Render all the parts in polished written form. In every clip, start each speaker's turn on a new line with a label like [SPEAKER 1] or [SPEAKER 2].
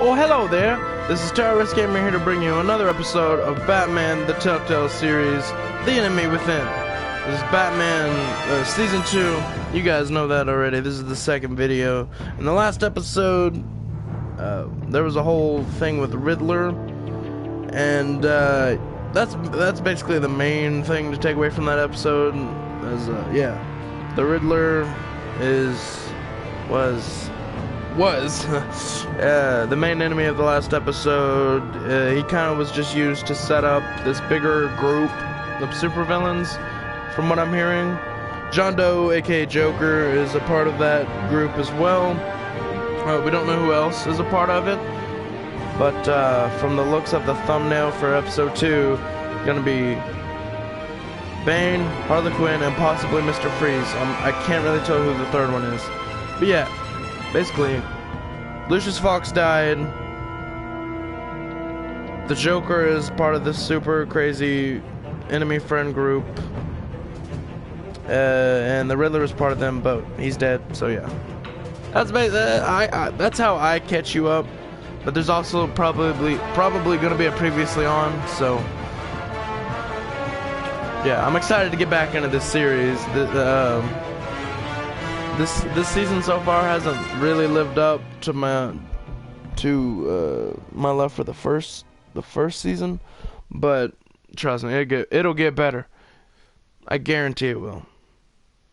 [SPEAKER 1] Oh, hello there. This is Terrorist Gamer here to bring you another episode of Batman the Telltale series, The Enemy Within. This is Batman Season 2. You guys know that already. This is the second video. In the last episode, there was a whole thing with Riddler, and that's basically the main thing to take away from that episode. Yeah, the Riddler was the main enemy of the last episode. He kind of was just used to set up this bigger group of supervillains, from what I'm hearing. John Doe, aka Joker, is a part of that group as well. We don't know who else is a part of it, but from the looks of the thumbnail for episode 2, gonna be Bane, Harley Quinn, and possibly Mr. Freeze. I can't really tell who the third one is, but yeah. Basically, Lucius Fox died. The Joker is part of this super crazy enemy friend group, and the Riddler is part of them, but he's dead. So yeah, that's that's how I catch you up. But there's also probably going to be a previously on. So yeah, I'm excited to get back into this series. This season so far hasn't really lived up to my love for the first season, but trust me, it'll get better. I guarantee it will.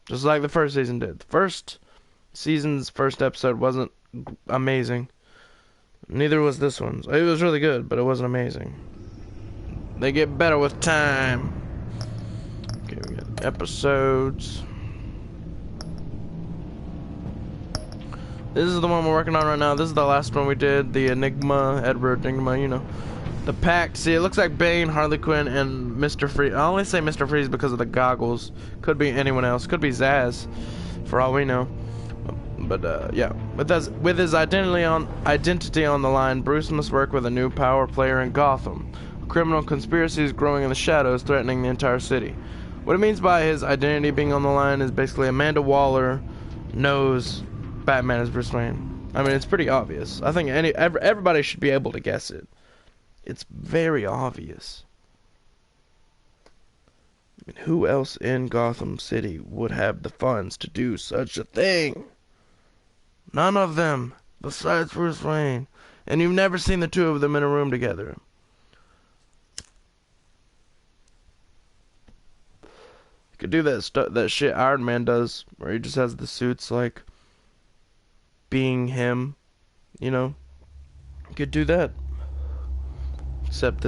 [SPEAKER 1] Just like the first season did. The first season's first episode wasn't amazing. Neither was this one's. It was really good, but it wasn't amazing. They get better with time. Okay, we got episodes. This is the one we're working on right now. This is the last one we did. The Edward Enigma, you know. The Pact. See, it looks like Bane, Harley Quinn, and Mr. Freeze. I only say Mr. Freeze because of the goggles. Could be anyone else. Could be Zaz, for all we know. But, yeah. With his identity on the line, Bruce must work with a new power player in Gotham. A criminal conspiracy is growing in the shadows, threatening the entire city. What it means by his identity being on the line is basically Amanda Waller knows Batman is Bruce Wayne. I mean, it's pretty obvious. I think everybody should be able to guess it. It's very obvious. I mean, who else in Gotham City would have the funds to do such a thing? None of them, besides Bruce Wayne. And you've never seen the two of them in a room together. You could do that shit Iron Man does, where he just has the suits like being him, you know. You could do that. Except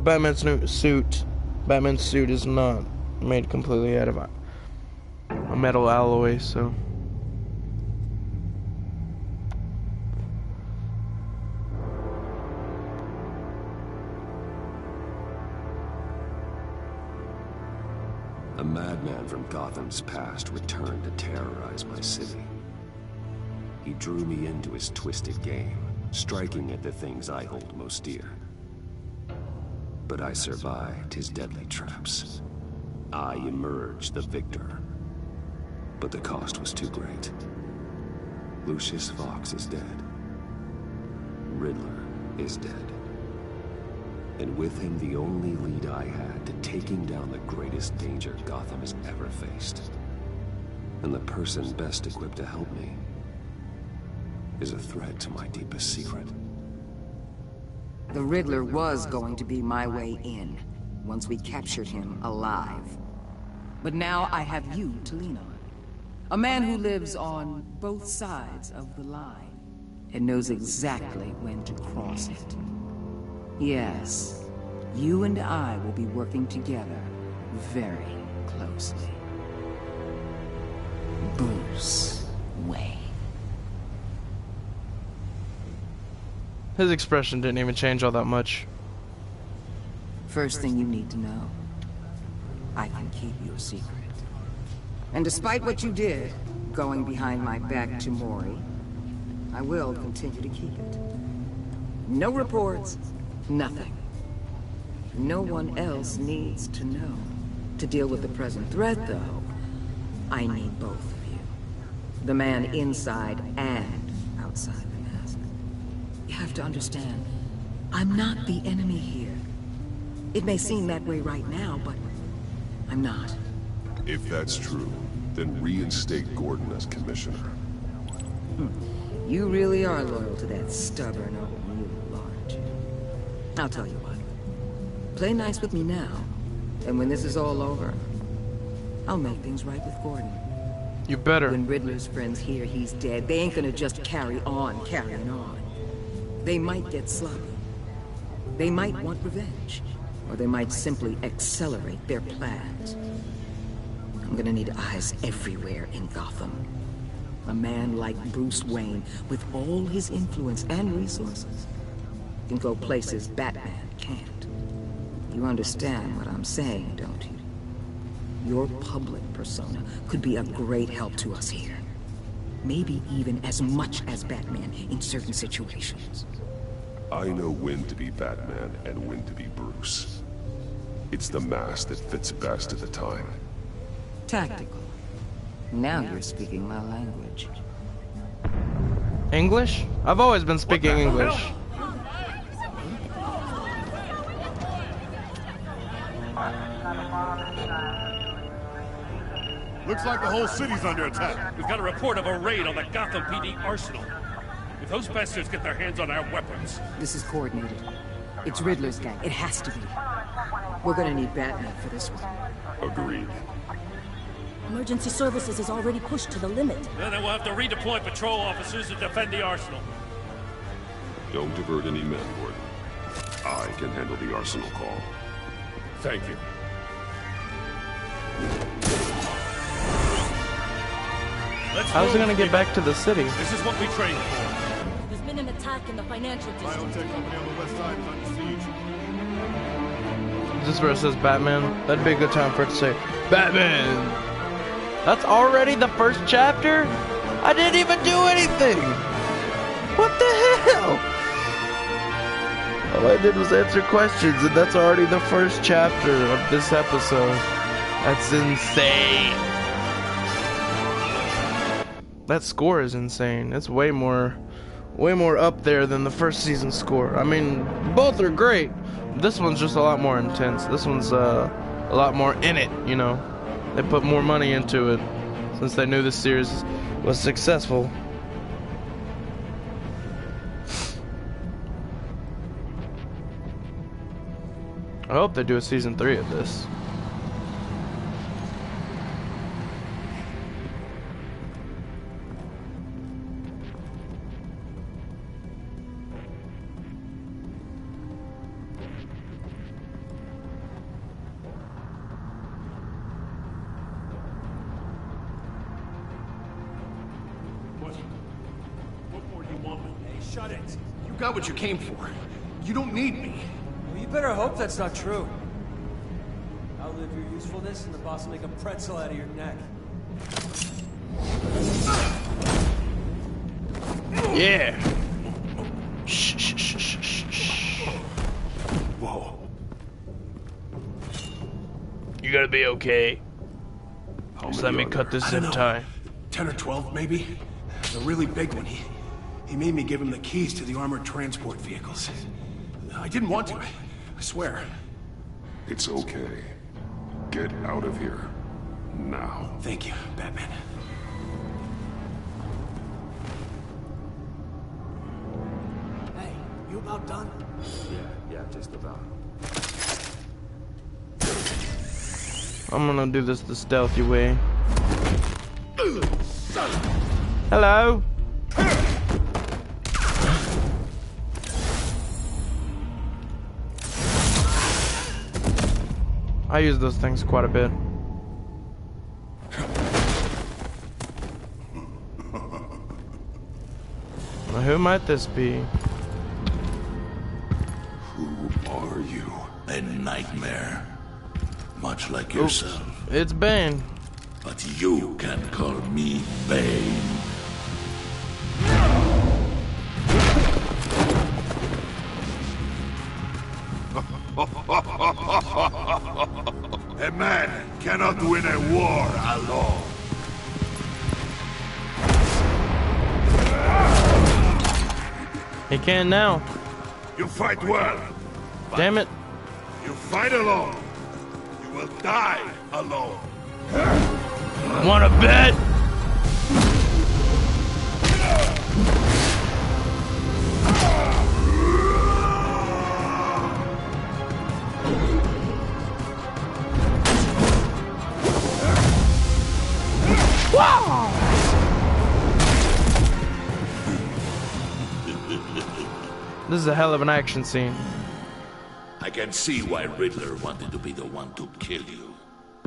[SPEAKER 1] Batman's new suit. Batman's suit is not made completely out of a metal alloy, so.
[SPEAKER 2] A madman from Gotham's past returned to terrorize my city. He drew me into his twisted game, striking at the things I hold most dear. But I survived his deadly traps. I emerged the victor. But the cost was too great. Lucius Fox is dead. Riddler is dead. And with him the only lead I had to taking down the greatest danger Gotham has ever faced. And the person best equipped to help me is a threat to my deepest secret.
[SPEAKER 3] The Riddler was going to be my way in, once we captured him alive. But now I have you to lean on. A man who lives on both sides of the line, and knows exactly when to cross it. Yes, you and I will be working together very closely. Bruce Wayne.
[SPEAKER 1] His expression didn't even change all that much.
[SPEAKER 3] First thing you need to know, I can keep your secret. And despite what you did, going behind my back to Mori, I will continue to keep it. No reports, nothing. No one else needs to know. To deal with the present threat, though, I need both of you. The man inside and outside the mask. You have to understand. I'm not the enemy here. It may seem that way right now, but I'm not.
[SPEAKER 4] If that's true, then reinstate Gordon as commissioner.
[SPEAKER 3] You really are loyal to that stubborn old mule, aren't you? I'll tell you what. Play nice with me now, and when this is all over, I'll make things right with Gordon.
[SPEAKER 1] You better.
[SPEAKER 3] When Riddler's friends hear he's dead, they ain't gonna just carry on carrying on. They might get sloppy. They might want revenge. Or they might simply accelerate their plans. I'm gonna need eyes everywhere in Gotham. A man like Bruce Wayne, with all his influence and resources, can go places Batman can't. You understand what I'm saying, don't you? Your public persona could be a great help to us here. Maybe even as much as Batman in certain situations.
[SPEAKER 4] I know when to be Batman and when to be Bruce. It's the mask that fits best at the time.
[SPEAKER 3] Tactical. Now you're speaking my language.
[SPEAKER 1] English? I've always been speaking English.
[SPEAKER 5] Looks like the whole city's under attack.
[SPEAKER 6] We've got a report of a raid on the Gotham PD arsenal. If those bastards get their hands on our weapons...
[SPEAKER 3] This is coordinated. It's Riddler's gang. It has to be. We're gonna need Batman for this one.
[SPEAKER 4] Agreed.
[SPEAKER 7] Emergency services is already pushed to the limit.
[SPEAKER 6] Then we'll have to redeploy patrol officers to defend the arsenal.
[SPEAKER 4] Don't divert any men, Gordon. I can handle the arsenal call.
[SPEAKER 6] Thank you.
[SPEAKER 1] How's he gonna get back to the city?
[SPEAKER 6] This is what we trained for.
[SPEAKER 7] There's been an attack in the financial district.
[SPEAKER 5] Biotech company on the west side is under siege.
[SPEAKER 1] Is this where it says Batman? That'd be a good time for it to say Batman. That's already the first chapter? I didn't even do anything. What the hell? All I did was answer questions, and that's already the first chapter of this episode. That's insane. That score is insane. It's way more up there than the first season score. I mean, both are great. This one's just a lot more intense. This one's a lot more in it, you know. They put more money into it since they knew this series was successful. I hope they do a season 3 of this.
[SPEAKER 8] Shut it. You got what you came for. You don't need me.
[SPEAKER 9] Well, you better hope that's not true. Outlive your usefulness and the boss will make a pretzel out of your neck.
[SPEAKER 1] Yeah. Shh, shh, shh, shh, shh.
[SPEAKER 8] Whoa.
[SPEAKER 1] You gotta be okay.
[SPEAKER 4] How
[SPEAKER 1] Just
[SPEAKER 4] many
[SPEAKER 1] let me
[SPEAKER 4] are
[SPEAKER 1] cut
[SPEAKER 4] there?
[SPEAKER 1] this
[SPEAKER 8] I
[SPEAKER 1] zip
[SPEAKER 8] don't know.
[SPEAKER 1] tie.
[SPEAKER 8] 10 or 12, maybe? The really big one. He made me give him the keys to the armored transport vehicles. I didn't want to, I swear.
[SPEAKER 4] It's okay. Get out of here. Now.
[SPEAKER 8] Thank you, Batman.
[SPEAKER 9] Hey, you about done?
[SPEAKER 2] Yeah, just about.
[SPEAKER 1] I'm gonna do this the stealthy way. Hello? I use those things quite a bit. Now, who might this be?
[SPEAKER 4] Who are you?
[SPEAKER 10] A nightmare. Much like yourself.
[SPEAKER 1] It's Bane.
[SPEAKER 10] But you can call me Bane. A man cannot win a war alone.
[SPEAKER 1] He can now.
[SPEAKER 5] You fight well.
[SPEAKER 1] Damn it.
[SPEAKER 5] You fight alone. You will die alone.
[SPEAKER 1] Wanna bet? This is a hell of an action scene.
[SPEAKER 10] I can see why Riddler wanted to be the one to kill you.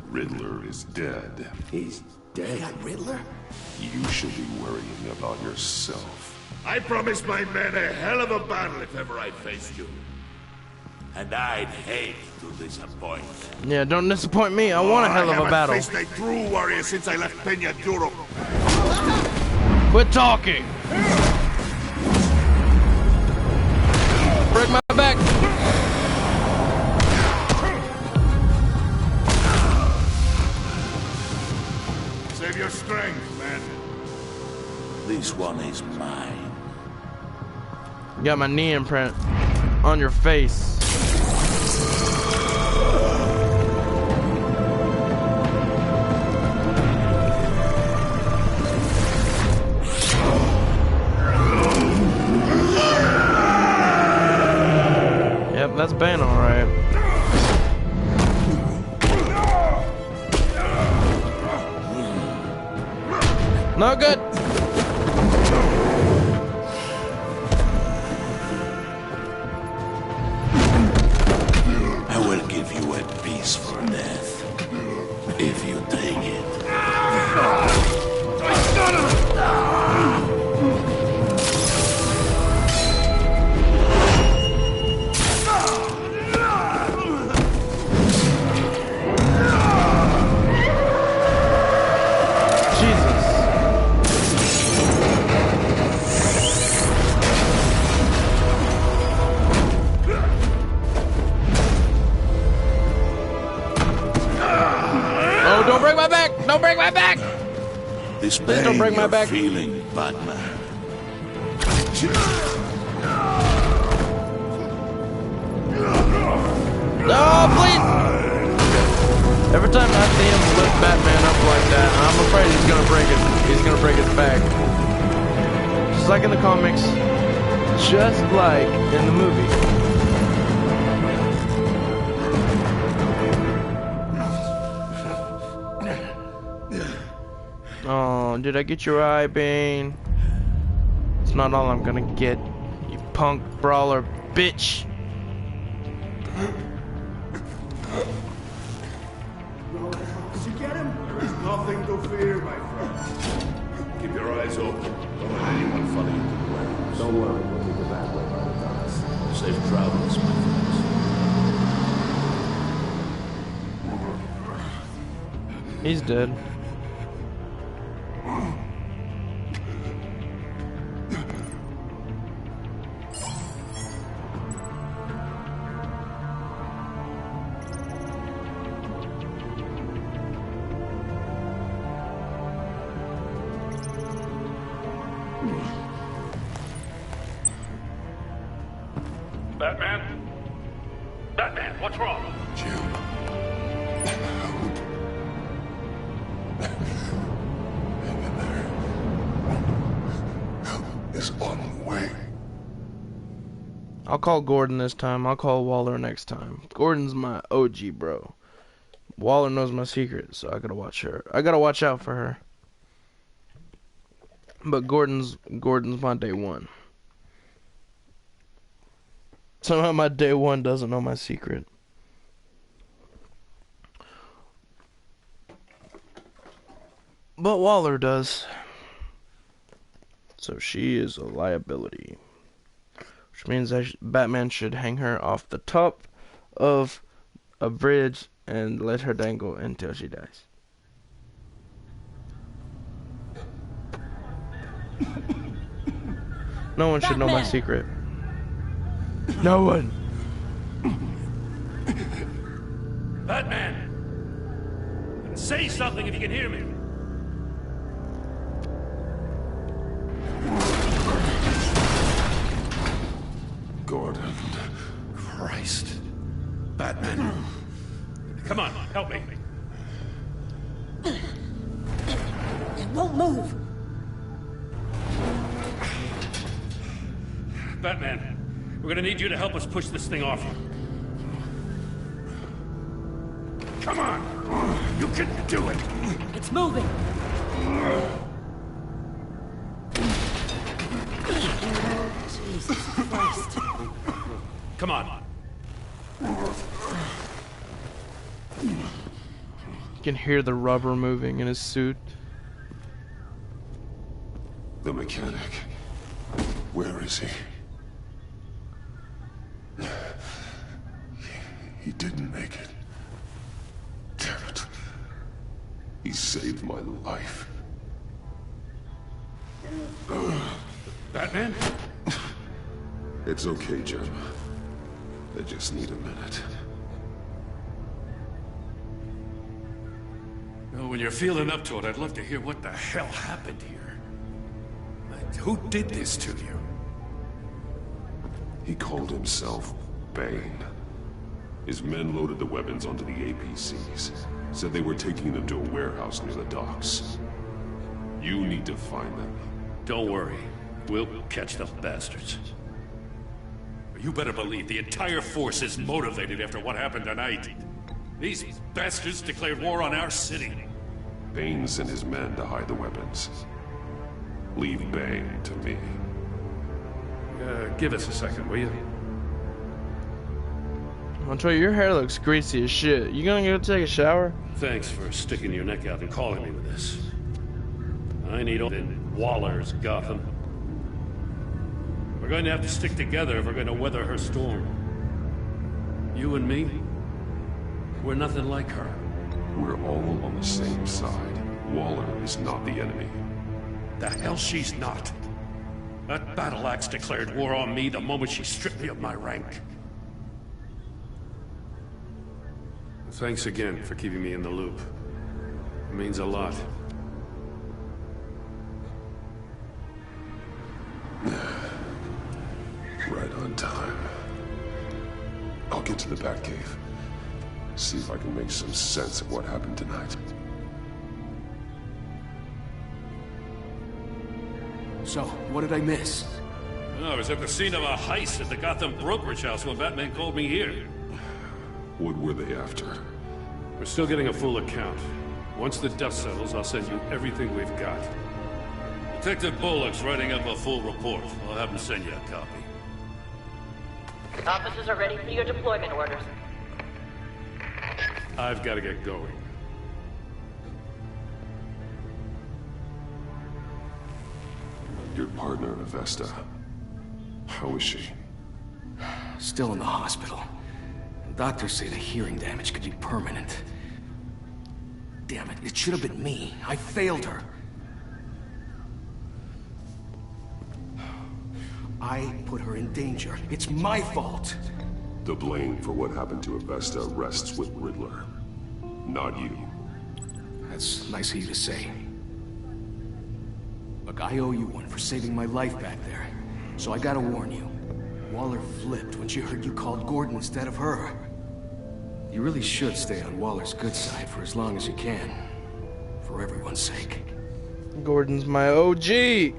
[SPEAKER 4] Riddler is dead.
[SPEAKER 2] He's dead.
[SPEAKER 3] Riddler?
[SPEAKER 4] You should be worrying about yourself.
[SPEAKER 5] I promised my men a hell of a battle if ever I faced you.
[SPEAKER 10] And I'd hate to disappoint.
[SPEAKER 1] Yeah, don't disappoint me. I want a hell of a battle.
[SPEAKER 5] I haven't faced a true warrior since I left Peña Duro.
[SPEAKER 1] Quit talking. Break my back.
[SPEAKER 5] Save your strength, man.
[SPEAKER 10] This one is mine.
[SPEAKER 1] You got my knee imprint on your face. Yep, that's Bane, all right. Not good.
[SPEAKER 10] I will give you a peaceful death if you take it.
[SPEAKER 1] Don't break my back! Don't break my back!
[SPEAKER 10] This
[SPEAKER 1] Please don't break my back.
[SPEAKER 10] Feeling, Batman.
[SPEAKER 1] No, please! Every time I see him lift Batman up like that, I'm afraid he's gonna break it. He's gonna break his back. Just like in the comics, just like in the movie. Oh, did I get your eye, Bane? It's not all I'm gonna get, you punk brawler bitch.
[SPEAKER 5] Did you get him? There is nothing to fear, my friend. Keep your eyes open. Don't let anyone follow you to the warehouse.
[SPEAKER 2] Don't worry, we'll be the bad way by the time.
[SPEAKER 10] Safe travels, my friends.
[SPEAKER 1] He's dead.
[SPEAKER 6] Batman? Batman, what's wrong?
[SPEAKER 4] Jim. Hang in there. Help is on the way.
[SPEAKER 1] I'll call Gordon this time. I'll call Waller next time. Gordon's my OG bro. Waller knows my secret, so I gotta watch her. I gotta watch out for her. But Gordon's my day one. Somehow my day one doesn't know my secret. But Waller does. So she is a liability. Which means that Batman should hang her off the top of a bridge and let her dangle until she dies. No one should know my secret. No one.
[SPEAKER 6] Batman! Say something if you can hear me. Come on, help me.
[SPEAKER 7] It won't move.
[SPEAKER 6] Batman, we're gonna need you to help us push this thing off. Come on! You can do it!
[SPEAKER 7] It's moving. Jesus Christ.
[SPEAKER 6] Come on.
[SPEAKER 1] You can hear the rubber moving in his suit.
[SPEAKER 4] The mechanic. Where is he? He didn't make it. Damn it. He saved my life.
[SPEAKER 6] Batman?
[SPEAKER 4] It's okay, Jim. I just need a minute.
[SPEAKER 6] Well, when you're feeling up to it, I'd love to hear what the hell happened here. Like, who did this to you?
[SPEAKER 4] He called himself Bane. His men loaded the weapons onto the APCs. Said they were taking them to a warehouse near the docks. You need to find them.
[SPEAKER 6] Don't worry. We'll catch the bastards. You better believe the entire force is motivated after what happened tonight. These bastards declared war on our city.
[SPEAKER 4] Bane sent his men to hide the weapons. Leave Bane to me.
[SPEAKER 6] Give us a second, will you?
[SPEAKER 1] Montoya, your hair looks greasy as shit. You gonna go take a shower?
[SPEAKER 6] Thanks for sticking your neck out and calling me with this. I need all in Waller's Gotham. We're going to have to stick together if we're going to weather her storm. You and me, we're nothing like her.
[SPEAKER 4] We're all on the same side. Waller is not the enemy.
[SPEAKER 6] The hell she's not. That battle axe declared war on me the moment she stripped me of my rank. Thanks again for keeping me in the loop. It means a lot.
[SPEAKER 4] Right on time. I'll get to the Batcave. See if I can make some sense of what happened tonight.
[SPEAKER 8] So, what did I miss?
[SPEAKER 6] I was at the scene of a heist at the Gotham brokerage house when Batman called me here.
[SPEAKER 4] What were they after?
[SPEAKER 6] We're still getting a full account. Once the dust settles, I'll send you everything we've got. Detective Bullock's writing up a full report. I'll have him send you a copy.
[SPEAKER 11] Officers are ready for your deployment orders.
[SPEAKER 6] I've got to get going.
[SPEAKER 4] Your partner, Avesta. How is she?
[SPEAKER 8] Still in the hospital. Doctors say the hearing damage could be permanent. Damn it, it should have been me. I failed her. I put her in danger. It's my fault.
[SPEAKER 4] The blame for what happened to Avesta rests with Riddler, not you.
[SPEAKER 8] That's nice of you to say. Look, I owe you one for saving my life back there. So I gotta warn you. Waller flipped when she heard you called Gordon instead of her. You really should stay on Waller's good side for as long as you can. For everyone's sake.
[SPEAKER 1] Gordon's my OG!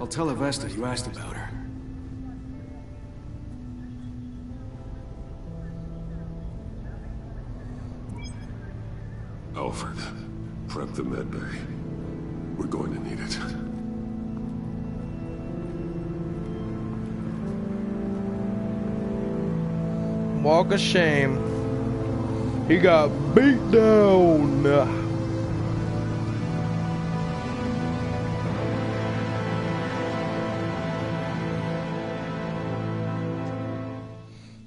[SPEAKER 8] I'll tell Avesta you asked about her.
[SPEAKER 4] Alfred, prep the medbay. We're going to need it.
[SPEAKER 1] Walk of shame. He got beat down.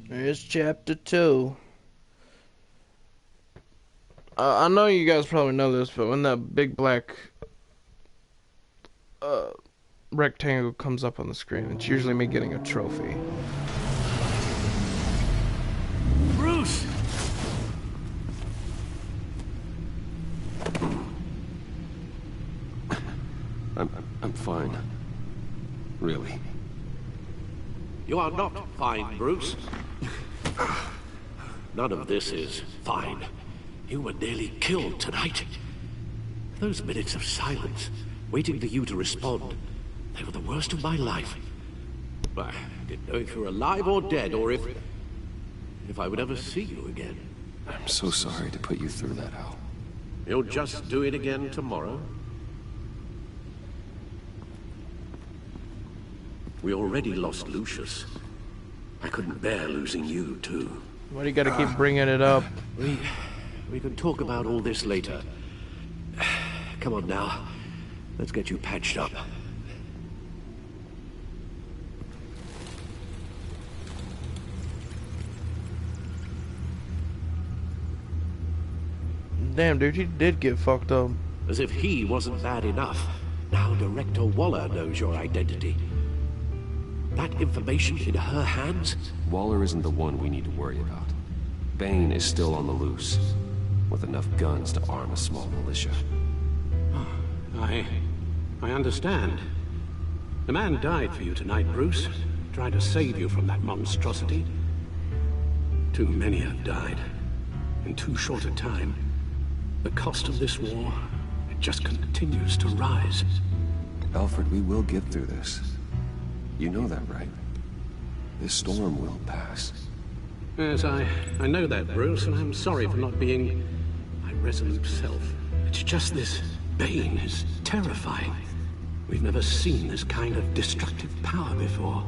[SPEAKER 1] Here's chapter 2. I know you guys probably know this, but when that big black rectangle comes up on the screen, it's usually me getting a trophy.
[SPEAKER 6] Bruce!
[SPEAKER 2] I'm fine. Really.
[SPEAKER 12] You are not fine, Bruce.
[SPEAKER 10] None of this is fine. You were nearly killed tonight. Those minutes of silence, waiting for you to respond, they were the worst of my life. I didn't know if you were alive or dead, or if I would ever see you again.
[SPEAKER 2] I'm so sorry to put you through that, Al.
[SPEAKER 10] You'll just do it again tomorrow? We already lost Lucius. I couldn't bear losing you, too.
[SPEAKER 1] Why do you gotta keep bringing it up?
[SPEAKER 10] We can talk about all this later. Come on now. Let's get you patched up.
[SPEAKER 1] Damn, dude, he did get fucked up.
[SPEAKER 10] As if he wasn't bad enough. Now Director Waller knows your identity. That information in her hands?
[SPEAKER 2] Waller isn't the one we need to worry about. Bane is still on the loose, with enough guns to arm a small militia.
[SPEAKER 10] I understand. The man died for you tonight, Bruce. Tried to save you from that monstrosity. Too many have died. In too short a time. The cost of this war, it just continues to rise.
[SPEAKER 2] Alfred, we will get through this. You know that, right? This storm will pass.
[SPEAKER 10] Yes, I know that, Bruce, and I'm sorry for not being my resolute self. It's just this Bane is terrifying. We've never seen this kind of destructive power before.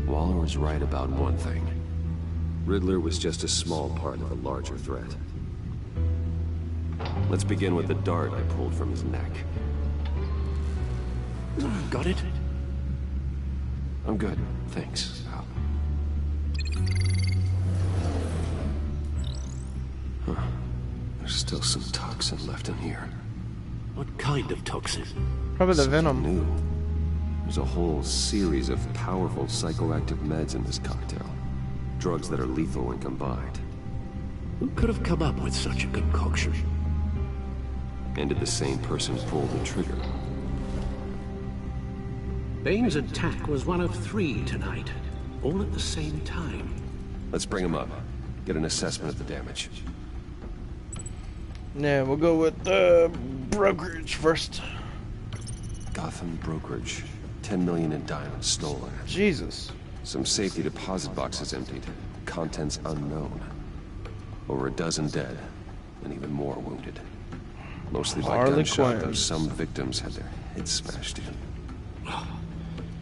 [SPEAKER 2] Waller was right about one thing. Riddler was just a small part of a larger threat. Let's begin with the dart I pulled from his neck.
[SPEAKER 10] Got it?
[SPEAKER 2] I'm good, thanks, Al. Huh. There's still some toxin left in here.
[SPEAKER 10] What kind of toxin?
[SPEAKER 1] Probably the
[SPEAKER 2] Something
[SPEAKER 1] venom.
[SPEAKER 2] new. There's a whole series of powerful psychoactive meds in this cocktail. Drugs that are lethal when combined.
[SPEAKER 10] Who could have come up with such a concoction?
[SPEAKER 2] And did the same person pull the trigger?
[SPEAKER 10] Bane's attack was one of 3 tonight, all at the same time.
[SPEAKER 2] Let's bring him up. Get an assessment of the damage.
[SPEAKER 1] Yeah, we'll go with brokerage first.
[SPEAKER 2] Gotham brokerage. 10 million in diamonds stolen.
[SPEAKER 1] Jesus.
[SPEAKER 2] Some safety deposit boxes emptied. Contents unknown. Over a dozen dead, and even more wounded. Mostly by
[SPEAKER 1] Harley
[SPEAKER 2] gunshot,
[SPEAKER 1] Quinn.
[SPEAKER 2] though some victims had their heads smashed in.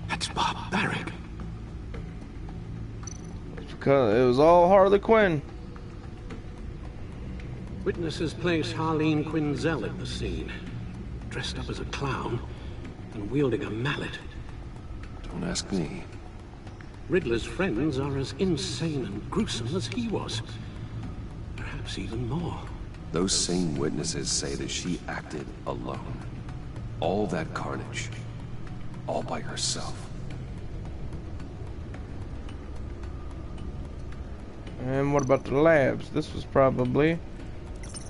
[SPEAKER 10] That's barbaric.
[SPEAKER 1] Because it was all Harley Quinn.
[SPEAKER 10] Witnesses place Harleen Quinzel at the scene, dressed up as a clown and wielding a mallet.
[SPEAKER 2] Don't ask me.
[SPEAKER 10] Riddler's friends are as insane and gruesome as he was. Perhaps even more.
[SPEAKER 2] Those same witnesses say that she acted alone. All that carnage. All by herself.
[SPEAKER 1] And what about the labs? This was probably...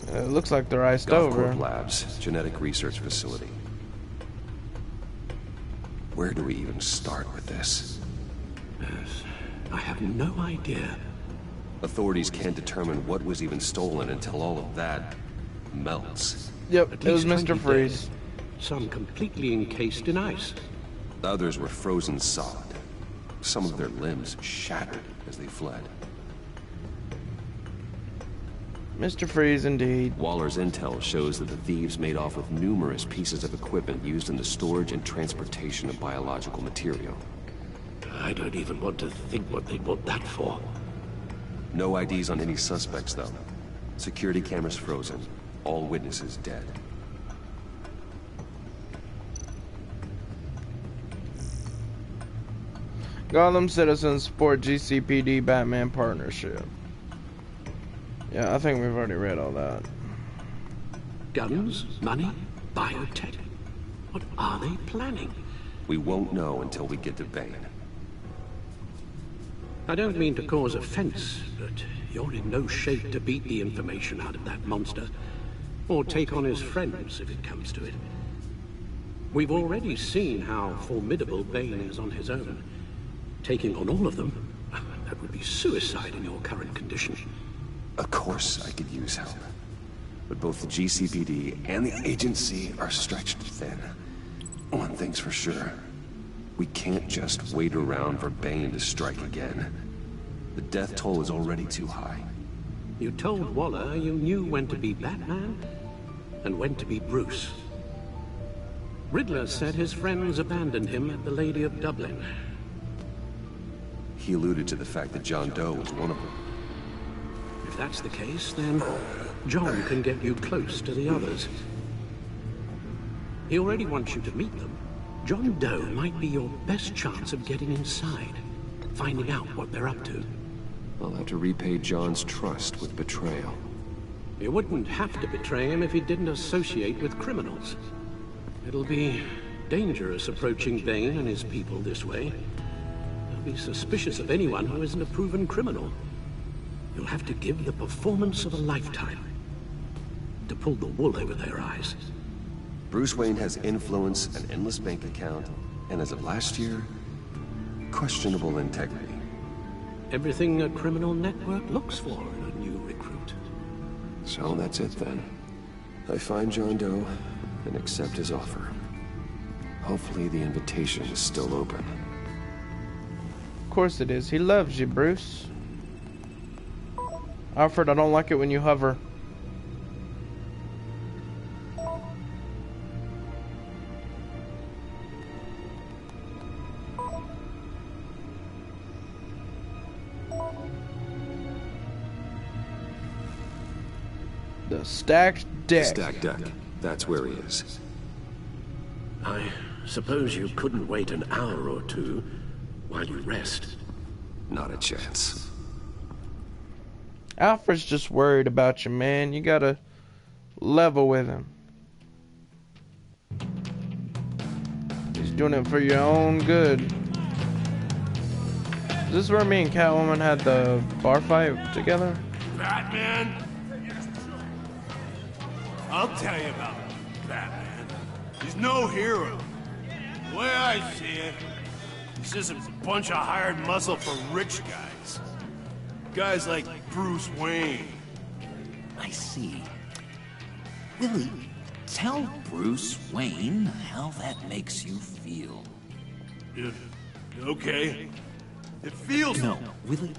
[SPEAKER 1] it looks like they're iced over.
[SPEAKER 2] Gulfport Labs, genetic research facility. Where do we even start with this?
[SPEAKER 10] Yes, I have no idea.
[SPEAKER 2] Authorities can't determine what was even stolen until all of that melts.
[SPEAKER 1] Yep,
[SPEAKER 10] At
[SPEAKER 1] it was
[SPEAKER 10] least
[SPEAKER 1] Mr.
[SPEAKER 10] 20
[SPEAKER 1] Freeze.
[SPEAKER 10] dead, some completely encased in ice.
[SPEAKER 2] Others were frozen solid. Some of their limbs shattered as they fled.
[SPEAKER 1] Mr. Freeze, indeed.
[SPEAKER 2] Waller's intel shows that the thieves made off with numerous pieces of equipment used in the storage and transportation of biological material.
[SPEAKER 10] I don't even want to think what they want that for.
[SPEAKER 2] No IDs on any suspects, though. Security cameras frozen. All witnesses dead.
[SPEAKER 1] Gotham citizens support GCPD Batman partnership. Yeah, I think we've already read all that.
[SPEAKER 10] Guns, money, biotech. What are they planning?
[SPEAKER 2] We won't know until we get to Bane.
[SPEAKER 10] I don't mean to cause offense, but you're in no shape to beat the information out of that monster. Or take on his friends, if it comes to it. We've already seen how formidable Bane is on his own. Taking on all of them, that would be be suicide in your current condition.
[SPEAKER 2] Of course I could use help. But both the GCPD and the agency are stretched thin. One thing's for sure. We can't just wait around for Bane to strike again. The death toll is already too high.
[SPEAKER 10] You told Waller you knew when to be Batman and when to be Bruce. Riddler said his friends abandoned him at the Lady of Dublin.
[SPEAKER 2] He alluded to the fact that John Doe was one of them.
[SPEAKER 10] If that's the case, then John can get you close to the others. He already wants you to meet them. John Doe might be your best chance of getting inside, finding out what they're up to.
[SPEAKER 2] I'll have to repay John's trust with betrayal.
[SPEAKER 10] You wouldn't have to betray him if he didn't associate with criminals. It'll be dangerous approaching Bane and his people this way. They'll be suspicious of anyone who isn't a proven criminal. You'll have to give the performance of a lifetime to pull the wool over their eyes.
[SPEAKER 2] Bruce Wayne has influence, an endless bank account, and as of last year, questionable integrity.
[SPEAKER 10] Everything a criminal network looks for in a new recruit.
[SPEAKER 2] So that's it then. I find John Doe and accept his offer. Hopefully the invitation is still open.
[SPEAKER 1] Of course it is. He loves you, Bruce. Alfred, I don't like it when you hover. The stacked deck.
[SPEAKER 2] Stacked deck. That's where he is.
[SPEAKER 10] I suppose you couldn't wait an hour or two while you rest.
[SPEAKER 2] Not a chance.
[SPEAKER 1] Alfred's just worried about you, man. You gotta level with him. He's doing it for your own good. Is this where me and Catwoman had the bar fight together?
[SPEAKER 5] Batman? I'll tell you about Batman. He's no hero. The way I see it, he's just a bunch of hired muscle for rich guys. Guys like Bruce Wayne.
[SPEAKER 12] I see. Willie, tell Bruce Wayne how that makes you feel.
[SPEAKER 5] Okay. It feels...
[SPEAKER 12] No, Willie,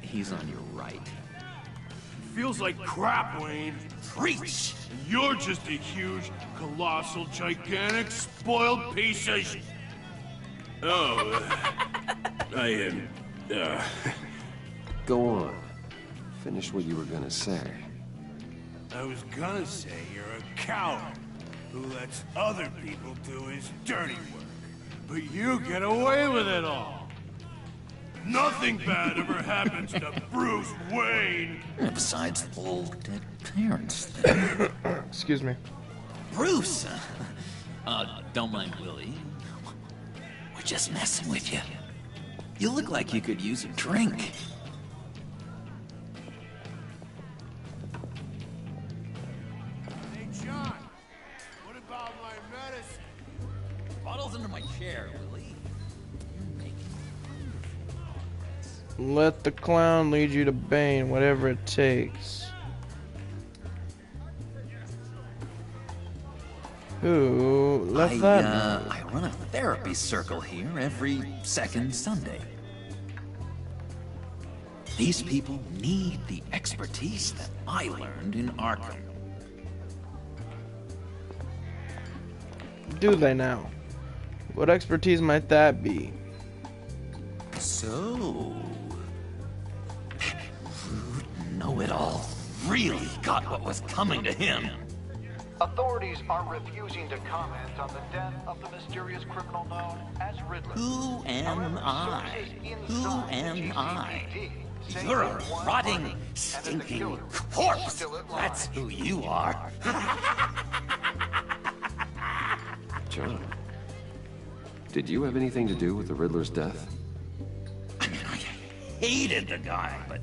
[SPEAKER 12] he's on your right.
[SPEAKER 5] It feels like crap, Wayne.
[SPEAKER 12] Preach!
[SPEAKER 5] You're just a huge, colossal, gigantic, spoiled piece of sh... Oh, I am...
[SPEAKER 2] Go on. Finish what you were gonna say.
[SPEAKER 5] I was gonna say you're a coward who lets other people do his dirty work. But you get away with it all. Nothing bad ever happens to Bruce Wayne.
[SPEAKER 12] Besides old dead parents there.
[SPEAKER 1] Excuse me.
[SPEAKER 12] Bruce! Don't mind Willie. We're just messing with you. You look like you could use a drink.
[SPEAKER 5] Hey, John. What about my medicine?
[SPEAKER 12] Bottle's under my chair, Willie.
[SPEAKER 1] Let the clown lead you to Bane, whatever it takes. Who left that?
[SPEAKER 12] I run a therapy circle here every second Sunday. These people need the expertise that I learned in Arkham.
[SPEAKER 1] Do they now? What expertise might that be?
[SPEAKER 12] So... Know-it-all really got what was coming to him.
[SPEAKER 13] Authorities are refusing to comment on the death of the mysterious criminal known as Riddler.
[SPEAKER 12] Who am I? Who am I? You're a rotting, stinking corpse. That's who you are.
[SPEAKER 2] John, did you have anything to do with the Riddler's death?
[SPEAKER 12] I mean, I hated the guy, but...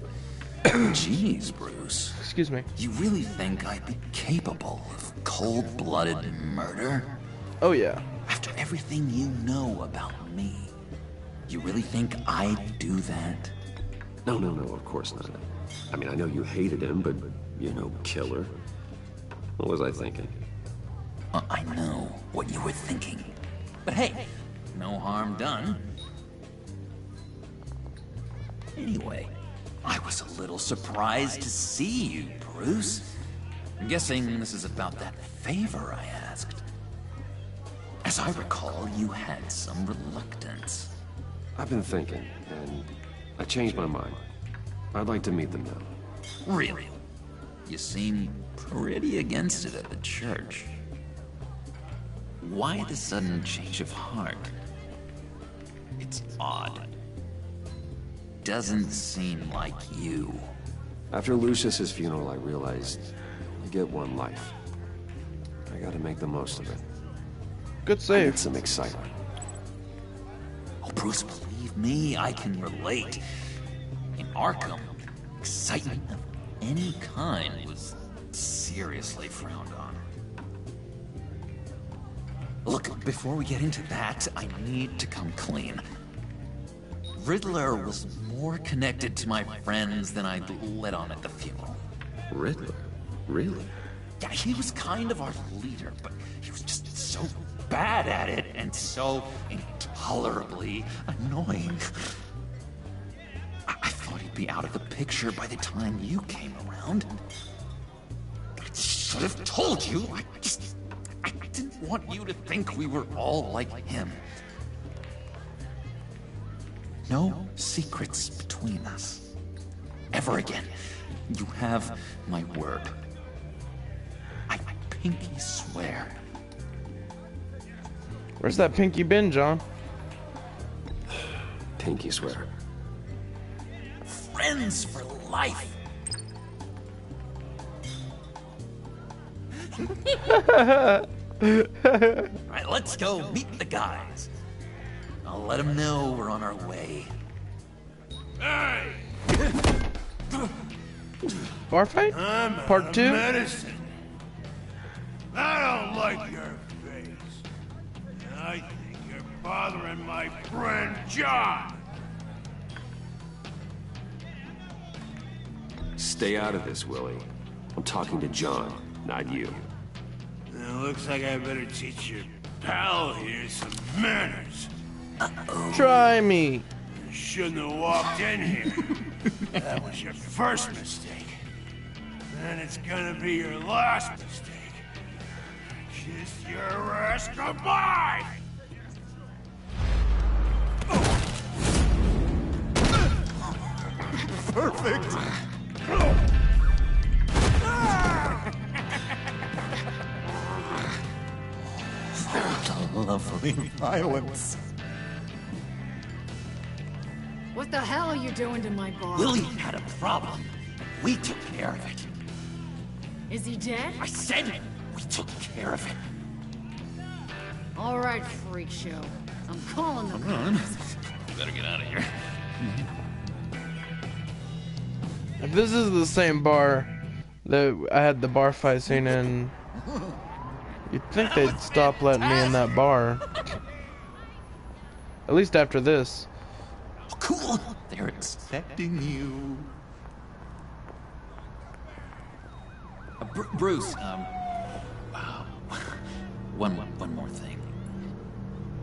[SPEAKER 12] Jeez, Bruce.
[SPEAKER 1] Excuse me.
[SPEAKER 12] You really think I'd be capable of cold-blooded murder?
[SPEAKER 1] Oh, yeah.
[SPEAKER 12] After everything you know about me, you really think I'd do that?
[SPEAKER 2] No, of course not. I mean, I know you hated him, but you're no killer. What was I thinking?
[SPEAKER 12] I know what you were thinking. But hey, no harm done. Anyway, I was a little surprised to see you, Bruce. I'm guessing this is about that favor I asked. As I recall, you had some reluctance.
[SPEAKER 2] I've been thinking, and I changed my mind. I'd like to meet them now.
[SPEAKER 12] Really? You seem pretty against it at the church. Why the sudden change of heart? It's odd. Doesn't seem like you.
[SPEAKER 2] After Lucius's funeral, I realized you get one life. I gotta make the most of it.
[SPEAKER 1] Good
[SPEAKER 2] I
[SPEAKER 1] save.
[SPEAKER 2] need some excitement.
[SPEAKER 12] Oh, Bruce, believe me, I can relate. In Arkham, excitement of any kind was seriously frowned on. Look, before we get into that, I need to come clean. Riddler was more connected to my friends than I'd let on at the funeral.
[SPEAKER 2] Riddler? Really?
[SPEAKER 12] Yeah, he was kind of our leader, but he was just so bad at it and so intolerably annoying. I thought he'd be out of the picture by the time you came around. I should have told you. I didn't want you to think we were all like him. No secrets between us. Ever again. You have my word. I pinky swear.
[SPEAKER 1] Where's that pinky been, John?
[SPEAKER 2] Pinky swear.
[SPEAKER 12] Friends for life. Alright, let's go meet the guys. I'll let them know we're on our way.
[SPEAKER 5] Hey!
[SPEAKER 1] Bar fight?
[SPEAKER 5] I'm
[SPEAKER 1] Part
[SPEAKER 5] out of
[SPEAKER 1] 2?
[SPEAKER 5] medicine. I don't like your face. And I think you're bothering my friend John.
[SPEAKER 2] Stay out of this, Willie. I'm talking to John, not you.
[SPEAKER 5] It looks like I better teach your pal here some manners.
[SPEAKER 1] Try me.
[SPEAKER 5] You shouldn't have walked in here. That was your first mistake. And it's gonna be your last mistake. Kiss your ass goodbye!
[SPEAKER 12] Perfect! Lovely violence.
[SPEAKER 7] What the hell are you doing to my bar?
[SPEAKER 12] William had a problem. We took care of it.
[SPEAKER 7] Is he dead?
[SPEAKER 12] I said we took care of it.
[SPEAKER 7] All right, freak show. I'm calling the
[SPEAKER 12] Come on. Better get out of here.
[SPEAKER 1] If this is the same bar that I had the bar fight scene in, you'd think they'd stop letting me in that bar. At least after this.
[SPEAKER 12] Oh, cool. They're expecting you. Bruce, one more thing.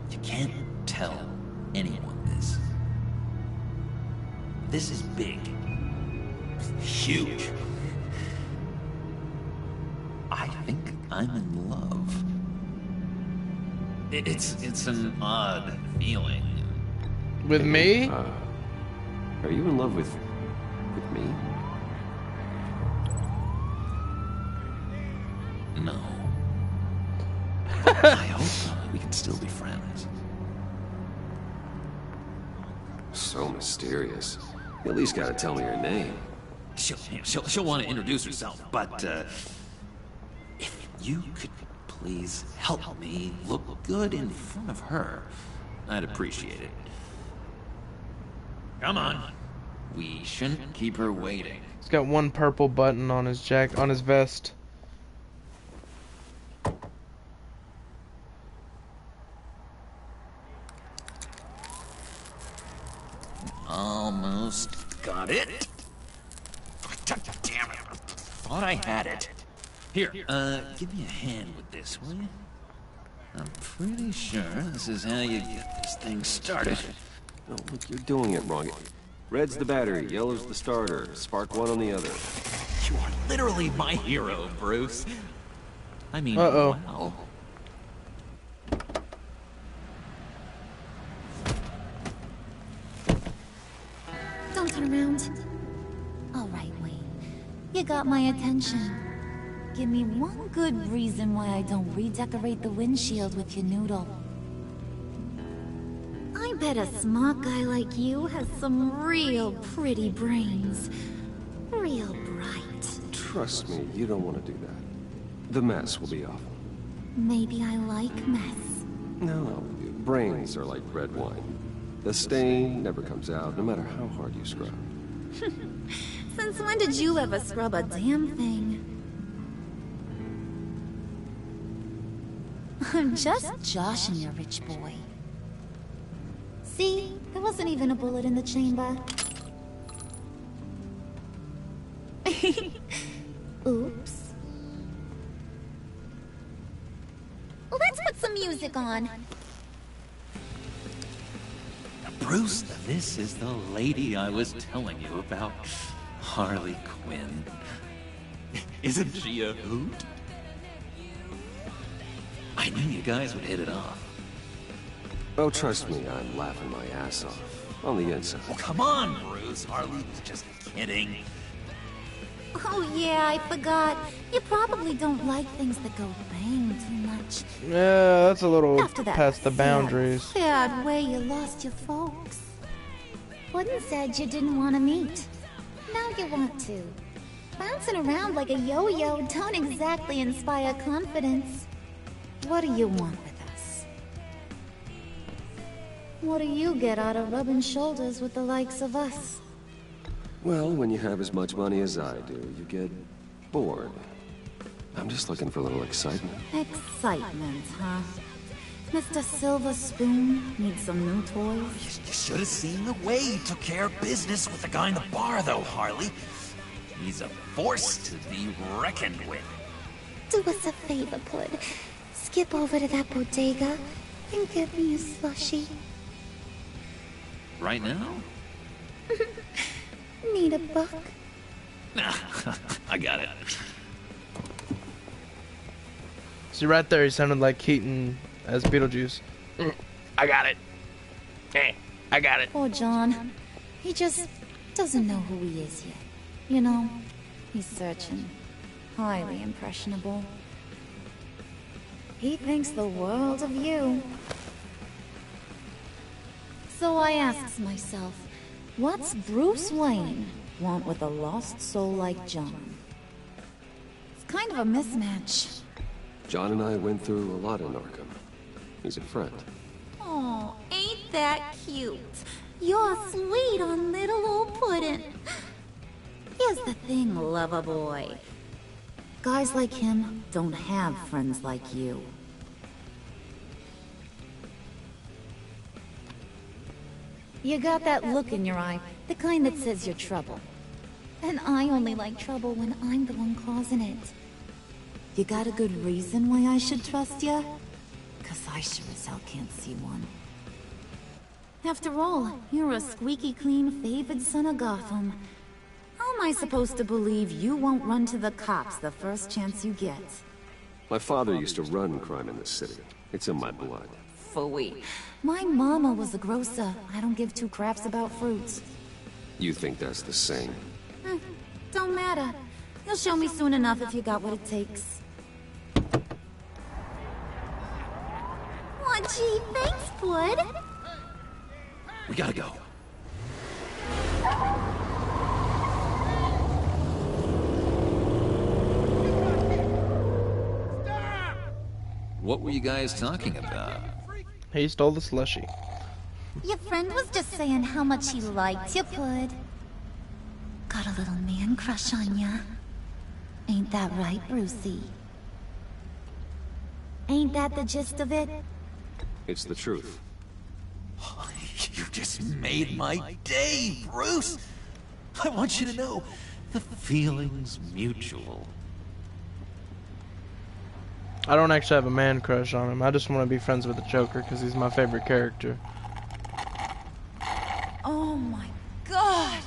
[SPEAKER 12] You can't tell anyone this. This is big. Huge. I think I'm in love. It's an odd feeling.
[SPEAKER 1] With me?
[SPEAKER 2] Are you in love with me?
[SPEAKER 12] No. But I hope we can still be friends.
[SPEAKER 2] So mysterious. You at least gotta tell me her name.
[SPEAKER 12] She'll want to introduce herself, but if you could please help me look good in front of her, I'd appreciate it. Come on. We shouldn't keep her waiting.
[SPEAKER 1] He's got one purple button on his on his vest.
[SPEAKER 12] Almost got it. Damn it. Thought I had it. Here, give me a hand with this, will you? I'm pretty sure this is how you get this thing started.
[SPEAKER 2] No, look, you're doing it wrong. Red's the battery, yellow's the starter. Spark one on the other.
[SPEAKER 12] You are literally my hero, Bruce. I mean,
[SPEAKER 1] uh-oh.
[SPEAKER 12] wow.
[SPEAKER 14] Don't turn around. All right, Wayne. You got my attention. Give me one good reason why I don't redecorate the windshield with your noodle. I bet a smart guy like you has some real pretty brains. Real bright.
[SPEAKER 2] Trust me, you don't want to do that. The mess will be awful.
[SPEAKER 14] Maybe I like mess.
[SPEAKER 2] No, brains are like red wine. The stain never comes out, no matter how hard you scrub.
[SPEAKER 14] Since when did you ever scrub a damn thing? I'm just joshing you, rich boy. See? There wasn't even a bullet in the chamber. Oops. Let's put some music on.
[SPEAKER 12] Now, Bruce, this is the lady I was telling you about. Harley Quinn. Isn't she a hoot? I knew you guys would hit it off.
[SPEAKER 2] Oh, trust me, I'm laughing my ass off. On the inside.
[SPEAKER 12] Oh, come on, Bruce. Harley was just kidding.
[SPEAKER 14] Oh yeah, I forgot. You probably don't like things that go bang too much.
[SPEAKER 1] Yeah, that's a little
[SPEAKER 14] After that
[SPEAKER 1] past the boundaries.
[SPEAKER 14] sad way you lost your folks. Wooden said you didn't want to meet. Now you want to. Bouncing around like a yo-yo don't exactly inspire confidence. What do you want with us? What do you get out of rubbing shoulders with the likes of us?
[SPEAKER 2] Well, when you have as much money as I do, you get bored. I'm just looking for a little excitement.
[SPEAKER 14] Excitement, huh? Mr. Silver Spoon needs some new toys?
[SPEAKER 12] You should have seen the way he took care of business with the guy in the bar, though, Harley. He's a force to be reckoned with.
[SPEAKER 14] Do us a favor, Pud. Skip over to that bodega and get me a slushie.
[SPEAKER 12] Right now?
[SPEAKER 14] Need a buck?
[SPEAKER 12] I got it.
[SPEAKER 1] See, right there, he sounded like Keaton as Beetlejuice. I got it. I got it.
[SPEAKER 14] Poor John. He just doesn't know who he is yet. You know, he's searching. Highly impressionable. He thinks the world of you. So I asks myself, what's Bruce Wayne want with a lost soul like John? It's kind of a mismatch.
[SPEAKER 2] John and I went through a lot in Arkham. He's a friend.
[SPEAKER 14] Oh, ain't that cute? You're sweet on little old Puddin'. Here's the thing, lover boy. Guys like him don't have friends like you. You got that look in your eye, the kind that says you're trouble. And I only like trouble when I'm the one causing it. You got a good reason why I should trust you? 'Cause I sure as hell can't see one. After all, you're a squeaky clean favored son of Gotham. How am I supposed to believe you won't run to the cops the first chance you get?
[SPEAKER 2] My father used to run crime in this city. It's in my blood.
[SPEAKER 14] Phooey. My mama was a grocer. I don't give two craps about fruits.
[SPEAKER 2] You think that's the same?
[SPEAKER 14] Don't matter. You'll show me soon enough if you got what it takes. Aw, gee, thanks, Bud.
[SPEAKER 12] We gotta go. What were you guys talking about?
[SPEAKER 1] He stole the slushie.
[SPEAKER 14] Your friend was just saying how much he liked you, Bud. Got a little man crush on ya. Ain't that right, Brucey? Ain't that the gist of it?
[SPEAKER 2] It's the truth.
[SPEAKER 12] You just made my day, Bruce! I want you to know the feeling's mutual.
[SPEAKER 1] I don't actually have a man crush on him. I just want to be friends with the Joker because he's my favorite character.
[SPEAKER 14] Oh my god!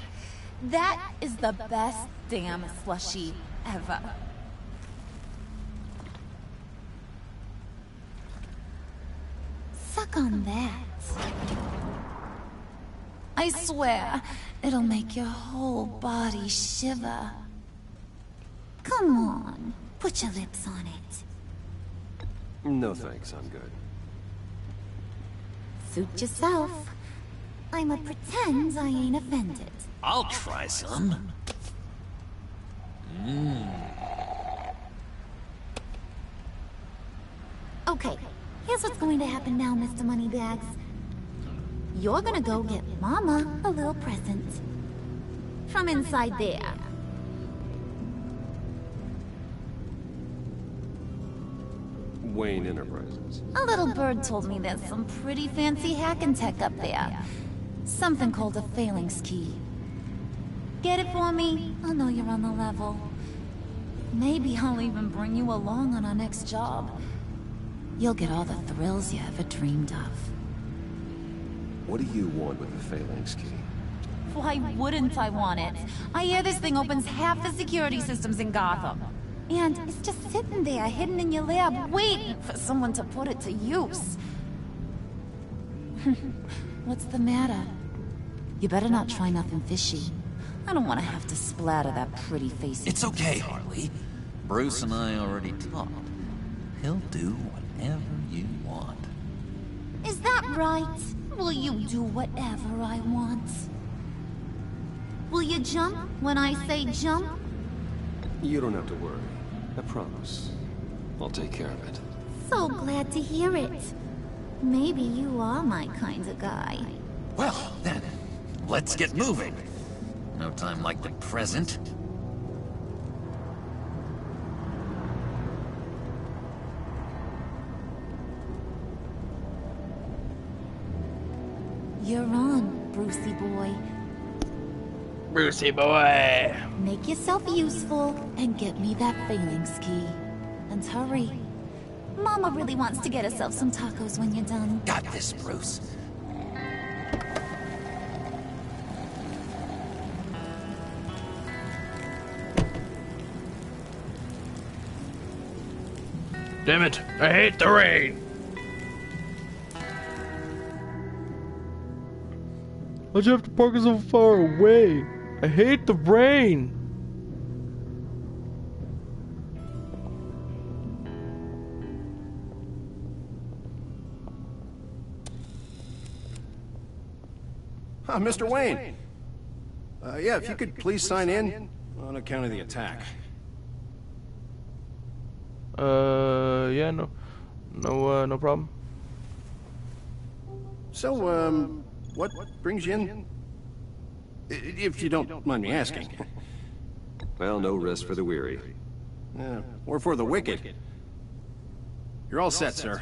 [SPEAKER 14] That is the best damn slushie ever. Suck on that. I swear, it'll make your whole body shiver. Come on, put your lips on it.
[SPEAKER 2] No thanks, I'm good.
[SPEAKER 14] Suit yourself. I'ma pretend I ain't offended.
[SPEAKER 12] I'll try some.
[SPEAKER 14] Okay, here's what's going to happen now, Mr. Moneybags. You're gonna go get Mama a little present. From inside there.
[SPEAKER 2] Wayne Enterprises.
[SPEAKER 14] A little bird told me there's some pretty fancy hacking tech up there. Something called a phalanx key. Get it for me? I'll know you're on the level. Maybe I'll even bring you along on our next job. You'll get all the thrills you ever dreamed of.
[SPEAKER 2] What do you want with the phalanx key?
[SPEAKER 14] Why wouldn't I want it? I hear this thing opens half the security systems in Gotham. And it's just sitting there, hidden in your lab, waiting for someone to put it to use. What's the matter? You better not try nothing fishy. I don't want to have to splatter that pretty face.
[SPEAKER 12] It's okay, Harley. Bruce and I already talked. He'll do whatever you want.
[SPEAKER 14] Is that right? Will you do whatever I want? Will you jump when I say jump?
[SPEAKER 2] You don't have to worry. I promise. I'll take care of it.
[SPEAKER 14] So glad to hear it. Maybe you are my kind of guy.
[SPEAKER 12] Well, then, let's get moving. No time like the present.
[SPEAKER 14] You're on, Brucey boy.
[SPEAKER 1] Brucey boy.
[SPEAKER 14] Make yourself useful and get me that phalanx key. And hurry. Mama really wants to get herself some tacos when you're done.
[SPEAKER 12] Got this, Bruce.
[SPEAKER 1] Damn it, I hate the rain. Why'd you have to park so far away? I hate the rain.
[SPEAKER 8] Mr. Wayne. Yeah, if you could please sign in on account of the attack.
[SPEAKER 1] Yeah, no problem.
[SPEAKER 8] So, what brings you in? If you don't mind me asking.
[SPEAKER 2] Well, no rest for the weary.
[SPEAKER 8] Or for the wicked. You're all set, sir.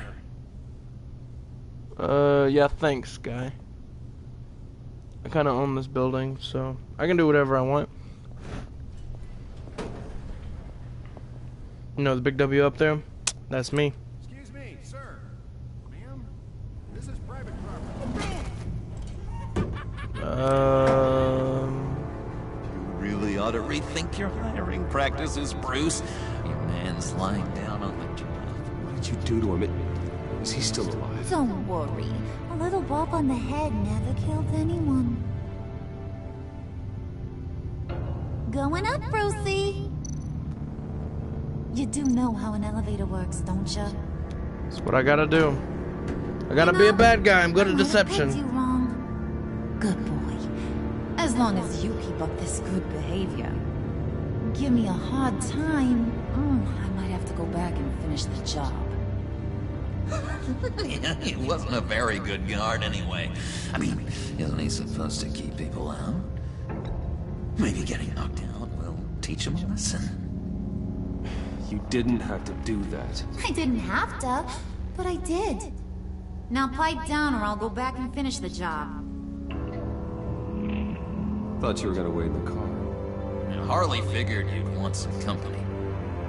[SPEAKER 1] Yeah, thanks, guy. I kind of own this building, so I can do whatever I want. You know the big W up there? That's me.
[SPEAKER 8] Excuse me, sir. Ma'am? This is private property.
[SPEAKER 12] You really ought to rethink your hiring practices, Bruce. Your man's lying down on the job.
[SPEAKER 2] What did you do to him? Is he still alive?
[SPEAKER 14] Don't worry. A little bump on the head never killed anyone. Going up, Brucey. You do know how an elevator works, don't you?
[SPEAKER 1] That's what I gotta do. I gotta be a bad guy. I'm good at deception.
[SPEAKER 14] You wrong. Good boy. As long as you keep up this good behavior. Give me a hard time. I might have to go back and finish the job.
[SPEAKER 12] He wasn't a very good guard anyway. I mean, isn't he supposed to keep people out? Maybe getting knocked out will teach him a lesson.
[SPEAKER 2] You didn't have to do that.
[SPEAKER 14] I didn't have to, but I did. Now pipe down or I'll go back and finish the job.
[SPEAKER 2] Thought you were gonna wait in the car.
[SPEAKER 12] And Harley figured you'd want some company.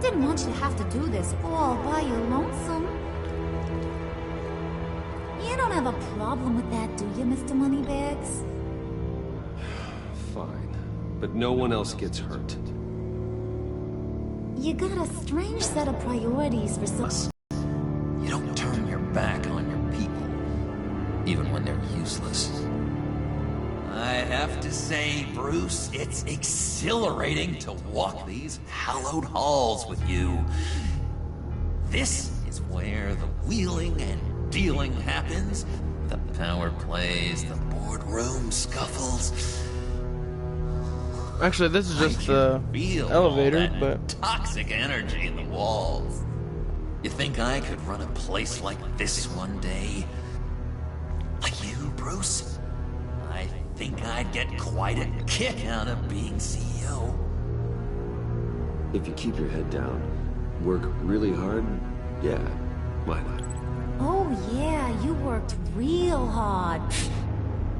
[SPEAKER 14] Didn't want you to have to do this all by your lonesome. You don't have a problem with that, do you, Mr. Moneybags?
[SPEAKER 2] Fine. But no one else gets hurt.
[SPEAKER 14] You got a strange set of priorities for some...
[SPEAKER 12] You don't turn your back on your people, even when they're useless. I have to say, Bruce, it's exhilarating to walk these hallowed halls with you. This is where the wheeling and dealing happens, the power plays, the boardroom scuffles.
[SPEAKER 1] Actually, this is just the elevator, but
[SPEAKER 12] toxic energy in the walls. You think I could run a place like this one day? Like you, Bruce? I think I'd get quite a kick out of being CEO.
[SPEAKER 2] If you keep your head down, work really hard, yeah, why not?
[SPEAKER 14] Oh yeah, you worked real hard.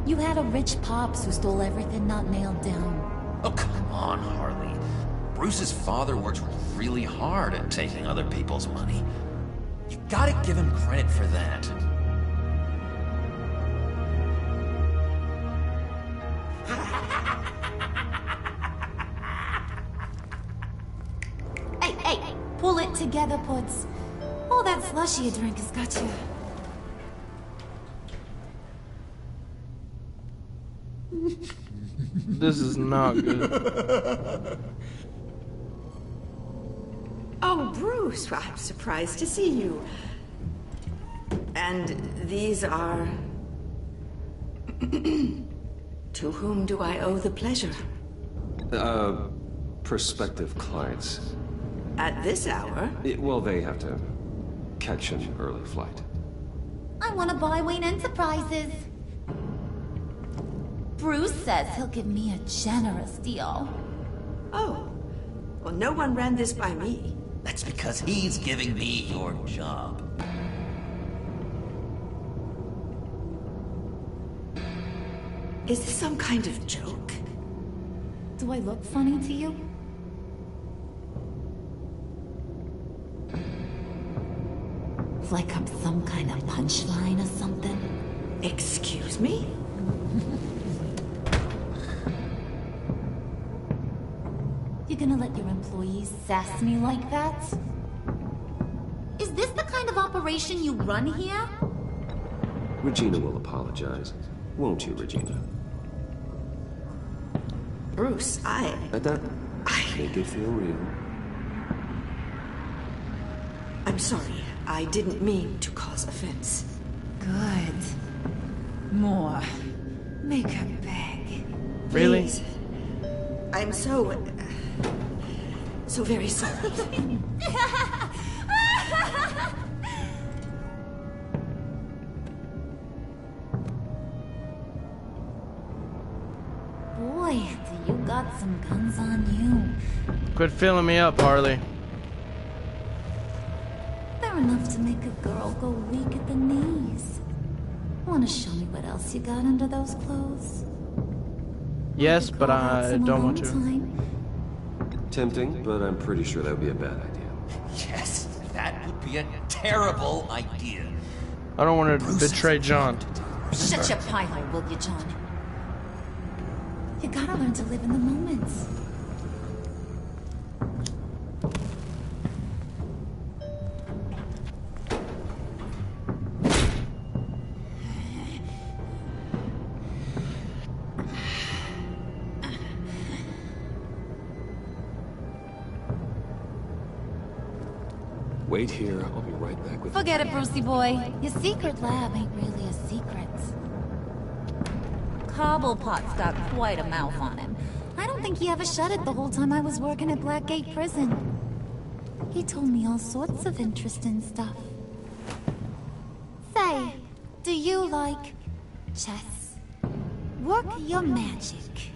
[SPEAKER 14] You had a rich pops who stole everything not nailed down.
[SPEAKER 12] Oh, come on, Harley. Bruce's father worked really hard at taking other people's money. You gotta give him credit for that.
[SPEAKER 14] Hey, pull it together, Puds. All that slushy you drink has got you.
[SPEAKER 1] this is not good.
[SPEAKER 15] Oh, Bruce, well, I'm surprised to see you. And these are... To whom do I owe the pleasure?
[SPEAKER 2] Prospective clients.
[SPEAKER 15] At this hour?
[SPEAKER 2] Well, they have to catch an early flight.
[SPEAKER 14] I want to buy Wayne Enterprises. Bruce says he'll give me a generous deal.
[SPEAKER 15] Oh. Well, no one ran this by me.
[SPEAKER 12] That's because he's giving me your job.
[SPEAKER 15] Is this some kind of joke?
[SPEAKER 14] Do I look funny to you? Like I'm some kind of punchline or something?
[SPEAKER 15] Excuse me?
[SPEAKER 14] You gonna let your employees sass me like that? Is this the kind of operation you run here?
[SPEAKER 2] Regina will apologize. Won't you, Regina?
[SPEAKER 15] Bruce,
[SPEAKER 2] Make it feel real.
[SPEAKER 15] I'm sorry. I didn't mean to cause offense.
[SPEAKER 14] Good. More. Make her beg.
[SPEAKER 1] Really?
[SPEAKER 15] Please. I'm so very sorry.
[SPEAKER 14] Boy, do you got some guns on you.
[SPEAKER 1] Quit filling me up, Harley.
[SPEAKER 14] They're enough to make a girl go weak at the knees. Wanna show me what else you got under those clothes?
[SPEAKER 1] Yes, but I don't want to.
[SPEAKER 2] Tempting, but I'm pretty sure that would be a bad idea.
[SPEAKER 12] Yes, that would be a terrible idea.
[SPEAKER 1] I don't want to betray John.
[SPEAKER 14] Shut your pie hole, will you, John? You gotta learn to live in the moments.
[SPEAKER 2] Wait here, I'll be right back with
[SPEAKER 14] Forget it, Brucey boy. Your secret lab ain't really a secret. Cobblepot's got quite a mouth on him. I don't think he ever shut it the whole time I was working at Blackgate Prison. He told me all sorts of interesting stuff. Say, do you like chess? Work your magic.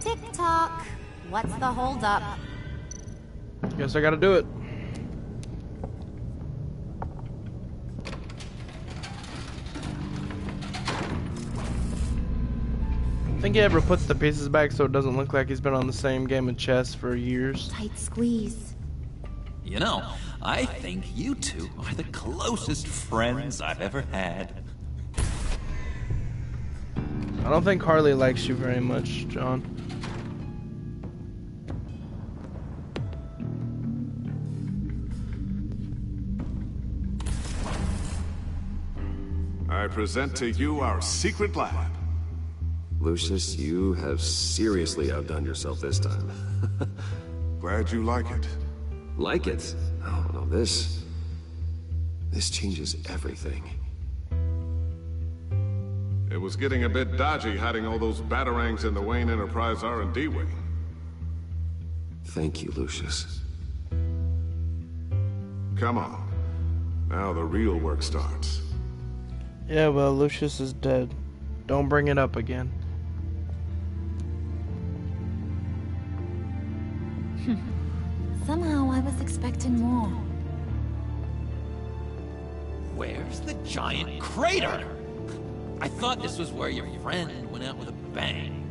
[SPEAKER 14] Tick-tock. What's the holdup?
[SPEAKER 1] Guess I gotta do it. think he ever puts the pieces back so it doesn't look like he's been on the same game of chess for years.
[SPEAKER 14] Tight squeeze.
[SPEAKER 12] You know, I think you two are the closest friends I've ever had.
[SPEAKER 1] I don't think Harley likes you very much, John.
[SPEAKER 4] I present to you our secret lab.
[SPEAKER 2] Lucius, you have seriously outdone yourself this time.
[SPEAKER 4] Glad you like it.
[SPEAKER 2] Like it? Oh, no, this changes everything.
[SPEAKER 4] It was getting a bit dodgy hiding all those batarangs in the Wayne Enterprise R&D wing.
[SPEAKER 2] Thank you, Lucius.
[SPEAKER 4] Come on. Now the real work starts.
[SPEAKER 1] Yeah, well, Lucius is dead. Don't bring it up again.
[SPEAKER 14] Somehow I was expecting more.
[SPEAKER 12] Where's the giant crater? I thought this was where your friend went out with a bang.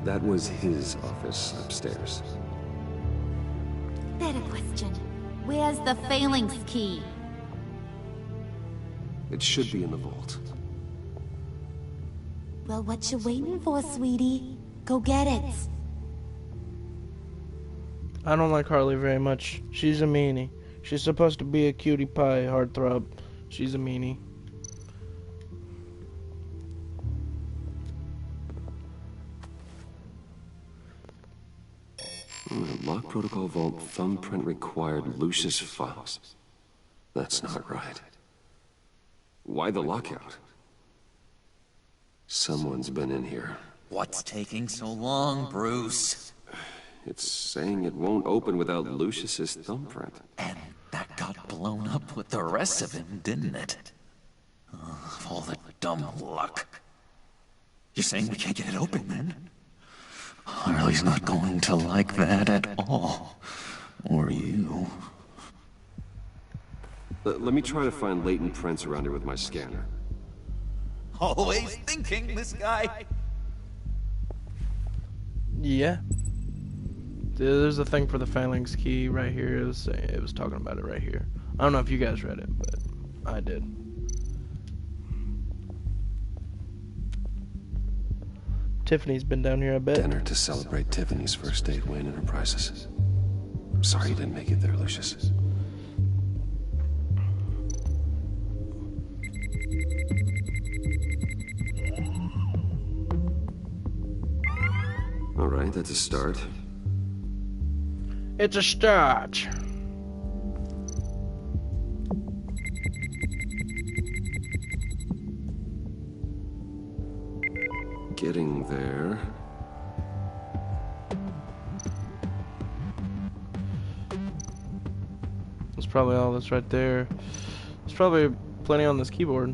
[SPEAKER 2] That was his office upstairs.
[SPEAKER 14] Better question. Where's the phalanx key?
[SPEAKER 2] It should be in the vault.
[SPEAKER 14] Well, what you waiting for, sweetie? Go get it.
[SPEAKER 1] I don't like Harley very much. She's a meanie. She's supposed to be a cutie pie heartthrob. She's a meanie.
[SPEAKER 2] Lock protocol vault thumbprint required Lucius files. That's not right. Why the lockout? Someone's been in here.
[SPEAKER 12] What's taking so long, Bruce?
[SPEAKER 2] It's saying it won't open without Lucius's thumbprint.
[SPEAKER 12] And that got blown up with the rest of him, didn't it? All the dumb luck. You're saying we can't get it open, then? Harley's not going to like that at all. Or you.
[SPEAKER 2] Let me try to find latent prints around here with my scanner.
[SPEAKER 12] Always thinking, this guy.
[SPEAKER 1] Yeah. There's a thing for the phalanx key right here. It was talking about it right here. I don't know if you guys read it, but I did. Tiffany's been down here a bit.
[SPEAKER 2] Dinner to celebrate Tiffany's first day at Wayne Enterprises. I'm sorry you didn't make it there, Lucius. All right, that's a start.
[SPEAKER 1] It's a start.
[SPEAKER 2] Getting there.
[SPEAKER 1] That's probably all that's right there. There's probably plenty on this keyboard.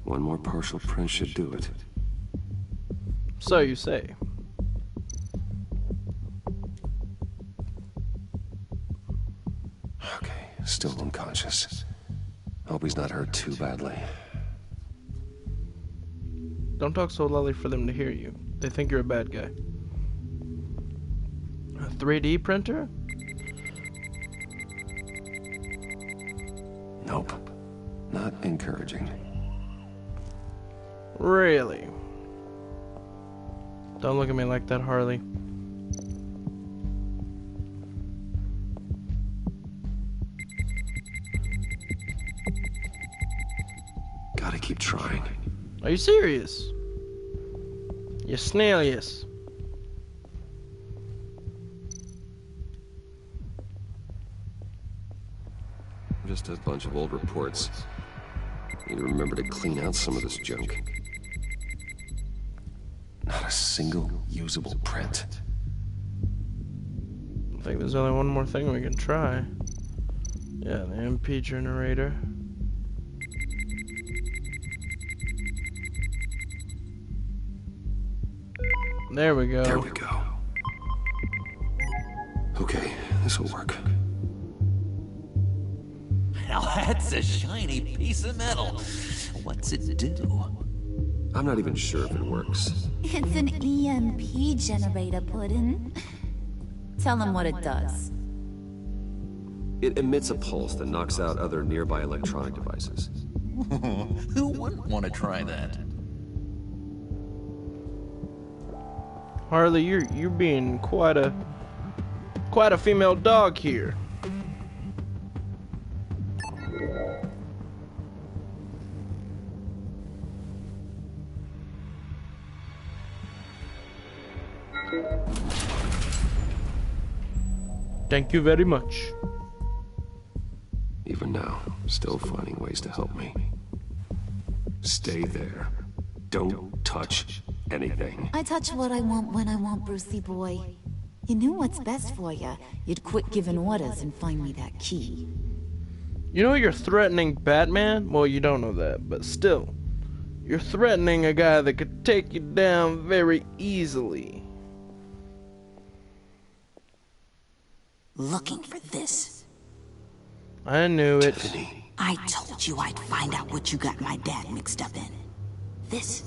[SPEAKER 2] One more partial print should do it.
[SPEAKER 1] So you say.
[SPEAKER 2] Okay, still unconscious. Hope he's not hurt too badly.
[SPEAKER 1] Don't talk so loudly for them to hear you. They think you're a bad guy. A 3D printer?
[SPEAKER 2] Nope. Not encouraging.
[SPEAKER 1] Really? Don't look at me like that, Harley.
[SPEAKER 2] Gotta keep trying.
[SPEAKER 1] Are you serious? You're snailious.
[SPEAKER 2] Just a bunch of old reports. Need to remember to clean out some of this junk. Not a single usable print.
[SPEAKER 1] I think there's only one more thing we can try. Yeah, the MP generator. There we go.
[SPEAKER 2] There we go. Okay, this will work.
[SPEAKER 12] Now that's a shiny piece of metal. What's it do?
[SPEAKER 2] I'm not even sure if it works.
[SPEAKER 14] It's an EMP generator, Puddin'. Tell him what it does.
[SPEAKER 2] It emits a pulse that knocks out other nearby electronic devices.
[SPEAKER 12] Who wouldn't want to try that?
[SPEAKER 1] Harley, you're being quite a female dog here. Thank you very much.
[SPEAKER 2] Even now, still finding ways to help me. Stay there. Don't touch anything.
[SPEAKER 14] I touch what I want when I want, Brucey boy. You knew what's best for you. You'd quit giving orders and find me that key.
[SPEAKER 1] You know you're threatening Batman? Well, you don't know that, but still. You're threatening a guy that could take you down very easily.
[SPEAKER 15] Looking for this.
[SPEAKER 1] I knew it.
[SPEAKER 2] Tiffany.
[SPEAKER 15] I told you I'd find out what you got my dad mixed up in. This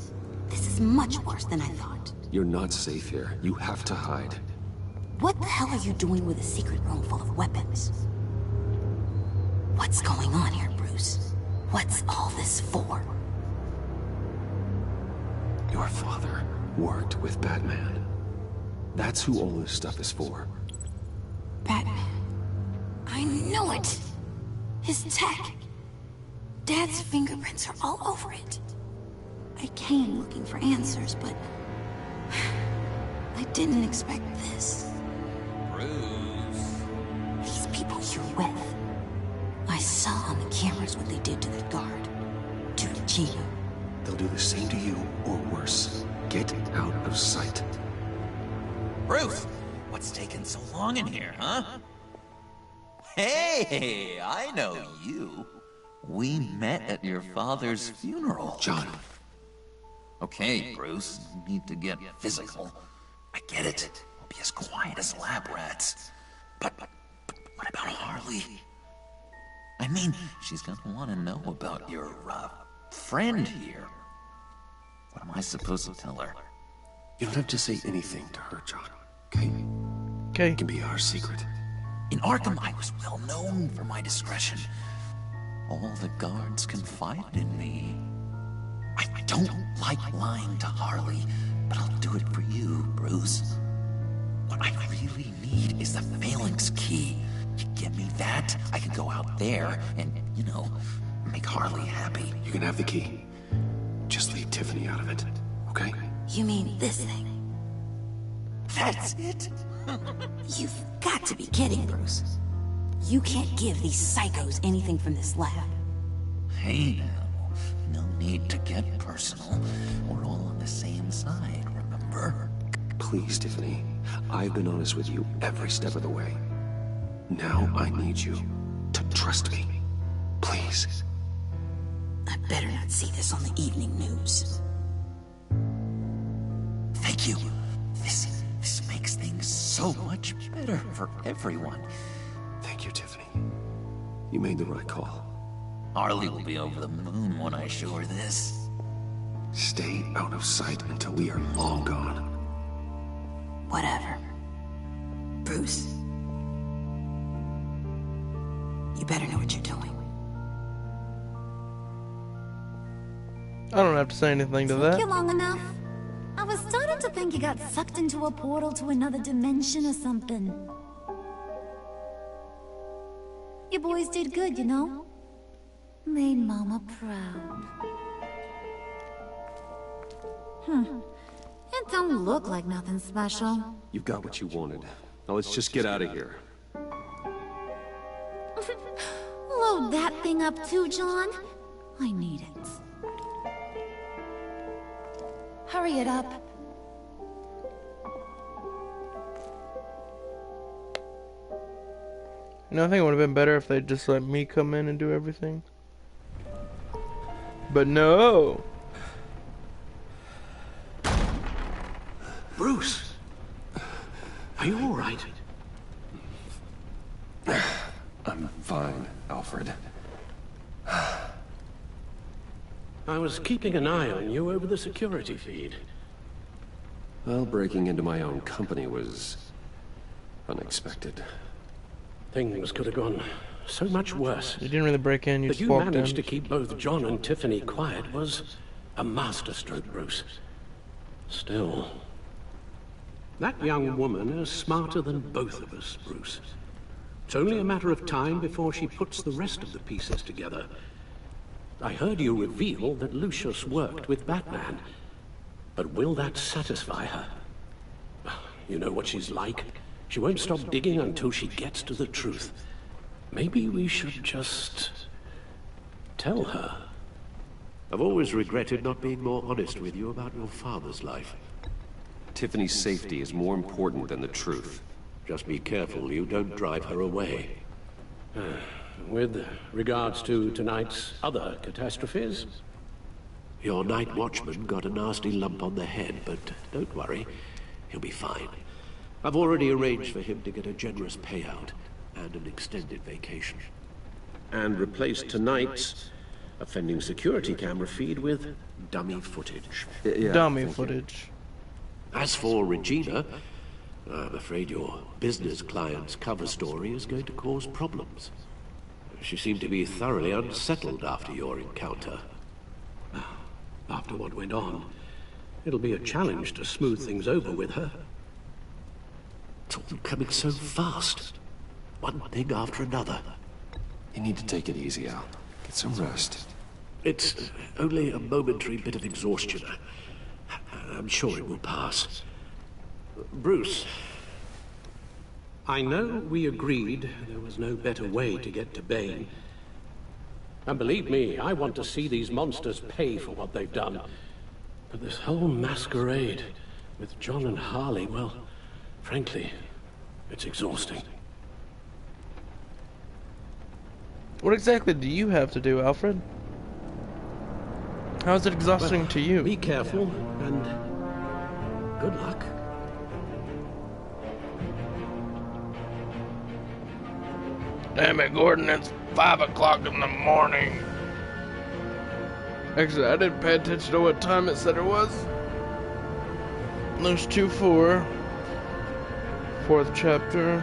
[SPEAKER 15] is much worse than I thought.
[SPEAKER 2] You're not safe here. You have to hide.
[SPEAKER 15] What the hell are you doing with a secret room full of weapons? What's going on here, Bruce? What's all this for?
[SPEAKER 2] Your father worked with Batman. That's who all this stuff is for.
[SPEAKER 15] Batman. I knew it! His tech. Dad's fingerprints are all over it. I came looking for answers, but I didn't expect this.
[SPEAKER 12] Bruce.
[SPEAKER 15] These people you're with. I saw on the cameras what they did to that guard. To Gina.
[SPEAKER 2] They'll do the same to you, or worse. Get out of sight.
[SPEAKER 12] Bruce! What's taking so long in here, huh? Hey, I know you. We met at your father's funeral.
[SPEAKER 2] John.
[SPEAKER 12] Okay, Bruce, you need to get physical. I get it. We'll be as quiet as lab rats. But what about Harley? I mean, she's gonna want to know about your, friend here. What am I supposed to tell her?
[SPEAKER 2] You don't have to say anything to her, John. Okay?
[SPEAKER 1] Okay.
[SPEAKER 2] It can be our secret.
[SPEAKER 12] In Arkham, I was well known for my discretion. All the guards confided in me. I don't like lying to Harley, but I'll do it for you, Bruce. What I really need is the phalanx key. You give me that, I can go out there and, make Harley happy.
[SPEAKER 2] You can have the key. Just leave Tiffany out of it, okay?
[SPEAKER 15] You mean this thing?
[SPEAKER 12] That's it?
[SPEAKER 15] You've got to be kidding, Bruce. You can't give these psychos anything from this lab.
[SPEAKER 12] Hey now, no need to get personal. We're all on the same side, remember?
[SPEAKER 2] Please, Tiffany. I've been honest with you every step of the way. Now I need you to trust me. Please.
[SPEAKER 15] I better not see this on the evening news.
[SPEAKER 12] Thank you. This makes things so much better for everyone.
[SPEAKER 2] Thank you, Tiffany. You made the right call.
[SPEAKER 12] Harley will be over the moon when I show her this.
[SPEAKER 2] Stay out of sight until we are long gone.
[SPEAKER 15] Whatever. Bruce. You better know what you're doing.
[SPEAKER 1] I don't have to say anything to that.
[SPEAKER 14] Took you long enough? I was starting to think you got sucked into a portal to another dimension or something. You boys did good, you know? Made Mama proud. It don't look like nothing special.
[SPEAKER 2] You've got what you wanted. Now let's just get out of here.
[SPEAKER 14] Load that thing up too, John. I need it. Hurry it up.
[SPEAKER 1] You know, I think it would have been better if they just let me come in and do everything. But no.
[SPEAKER 10] Bruce, are you all right?
[SPEAKER 2] I'm fine, Alfred.
[SPEAKER 10] I was keeping an eye on you over the security feed.
[SPEAKER 2] Well, breaking into my own company was unexpected.
[SPEAKER 10] Things could have gone so much worse.
[SPEAKER 1] You didn't really break in, you
[SPEAKER 10] But
[SPEAKER 1] just
[SPEAKER 10] you
[SPEAKER 1] walked
[SPEAKER 10] managed
[SPEAKER 1] in.
[SPEAKER 10] to keep both John and Tiffany quiet was a masterstroke, Bruce. Still, that young woman is smarter than both of us, Bruce. It's only a matter of time before she puts the rest of the pieces together. I heard you reveal that Lucius worked with Batman. But will that satisfy her? You know what she's like. She won't stop digging until she gets to the truth. Maybe we should just tell her.
[SPEAKER 16] I've always regretted not being more honest with you about your father's life.
[SPEAKER 2] Tiffany's safety is more important than the truth.
[SPEAKER 16] Just be careful you don't drive her away.
[SPEAKER 10] With regards to tonight's other catastrophes?
[SPEAKER 16] Your night watchman got a nasty lump on the head, but don't worry, he'll be fine. I've already arranged for him to get a generous payout and an extended vacation. And replaced tonight's offending security camera feed with dummy footage.
[SPEAKER 1] Dummy footage.
[SPEAKER 16] As for Regina, I'm afraid your business client's cover story is going to cause problems. She seemed to be thoroughly unsettled after your encounter.
[SPEAKER 10] After what went on, it'll be a challenge to smooth things over with her.
[SPEAKER 16] It's all coming so fast. One thing after another.
[SPEAKER 2] You need to take it easy, Al. Get some rest.
[SPEAKER 16] It's only a momentary bit of exhaustion. I'm sure it will pass. Bruce.
[SPEAKER 10] I know we agreed there was no better way to get to Bane. And believe me, I want to see these monsters pay for what they've done. But this whole masquerade with John and Harley, well, frankly, it's exhausting.
[SPEAKER 1] What exactly do you have to do, Alfred? How is it exhausting to you?
[SPEAKER 10] Be careful, and good luck.
[SPEAKER 1] Damn it, Gordon, it's 5 o'clock in the morning. Actually, I didn't pay attention to what time it said it was. There's 2-4. 4th chapter.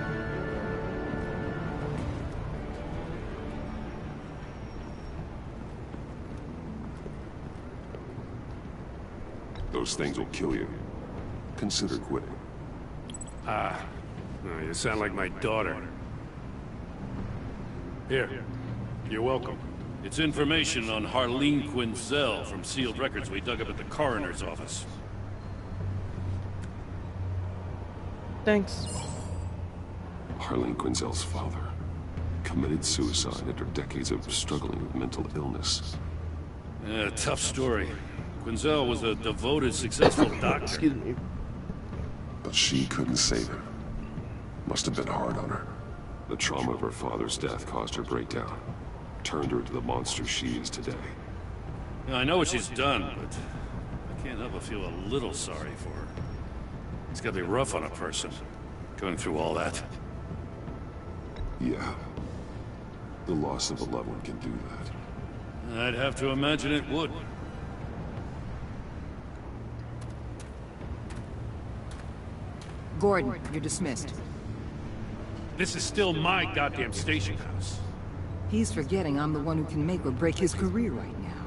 [SPEAKER 4] Those things will kill you. Consider quitting.
[SPEAKER 6] You sound like my daughter. Here, you're welcome. It's information on Harleen Quinzel from sealed records we dug up at the coroner's office.
[SPEAKER 1] Thanks.
[SPEAKER 4] Harleen Quinzel's father committed suicide after decades of struggling with mental illness.
[SPEAKER 6] Yeah, tough story. Quinzel was a devoted, successful doctor.
[SPEAKER 1] Excuse me.
[SPEAKER 4] But she couldn't save him. Must have been hard on her. The trauma of her father's death caused her breakdown. Turned her into the monster she is today.
[SPEAKER 6] Yeah, I know what she's done, but I can't help but feel a little sorry for her. It's gotta be rough on a person, going through all that.
[SPEAKER 4] Yeah. The loss of a loved one can do that.
[SPEAKER 6] I'd have to imagine it would.
[SPEAKER 3] Gordon, you're dismissed.
[SPEAKER 6] This is still my goddamn station house.
[SPEAKER 3] He's forgetting I'm the one who can make or break his career right now.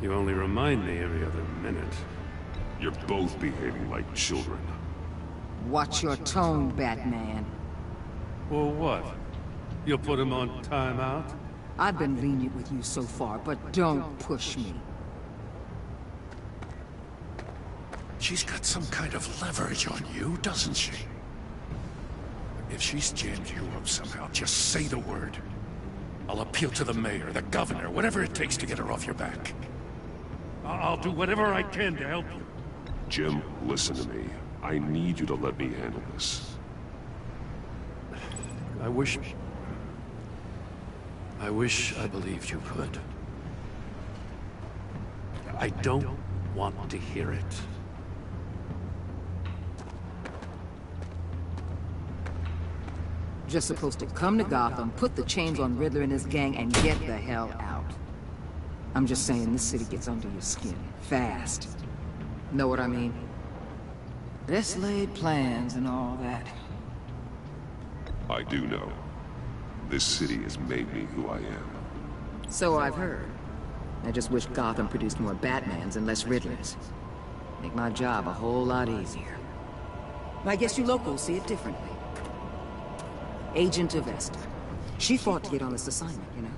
[SPEAKER 6] You only remind me every other minute.
[SPEAKER 4] You're both behaving like children.
[SPEAKER 3] Watch your tone, Batman.
[SPEAKER 6] Well, what? You'll put him on timeout?
[SPEAKER 3] I've been lenient with you so far, but don't push me.
[SPEAKER 6] She's got some kind of leverage on you, doesn't she? If she's jammed you up somehow, just say the word. I'll appeal to the mayor, the governor, whatever it takes to get her off your back. I'll do whatever I can to help you.
[SPEAKER 4] Jim, listen to me. I need you to let me handle this.
[SPEAKER 6] I wish I believed you could. I don't want to hear it.
[SPEAKER 3] Just supposed to come to Gotham, put the chains on Riddler and his gang, and get the hell out. I'm just saying this city gets under your skin. Fast. Know what I mean? Best laid plans and all that.
[SPEAKER 4] I do know. This city has made me who I am.
[SPEAKER 3] So I've heard. I just wish Gotham produced more Batmans and less Riddlers. Make my job a whole lot easier. I guess you locals see it differently. Agent of Esther. She fought to get on this assignment, you know?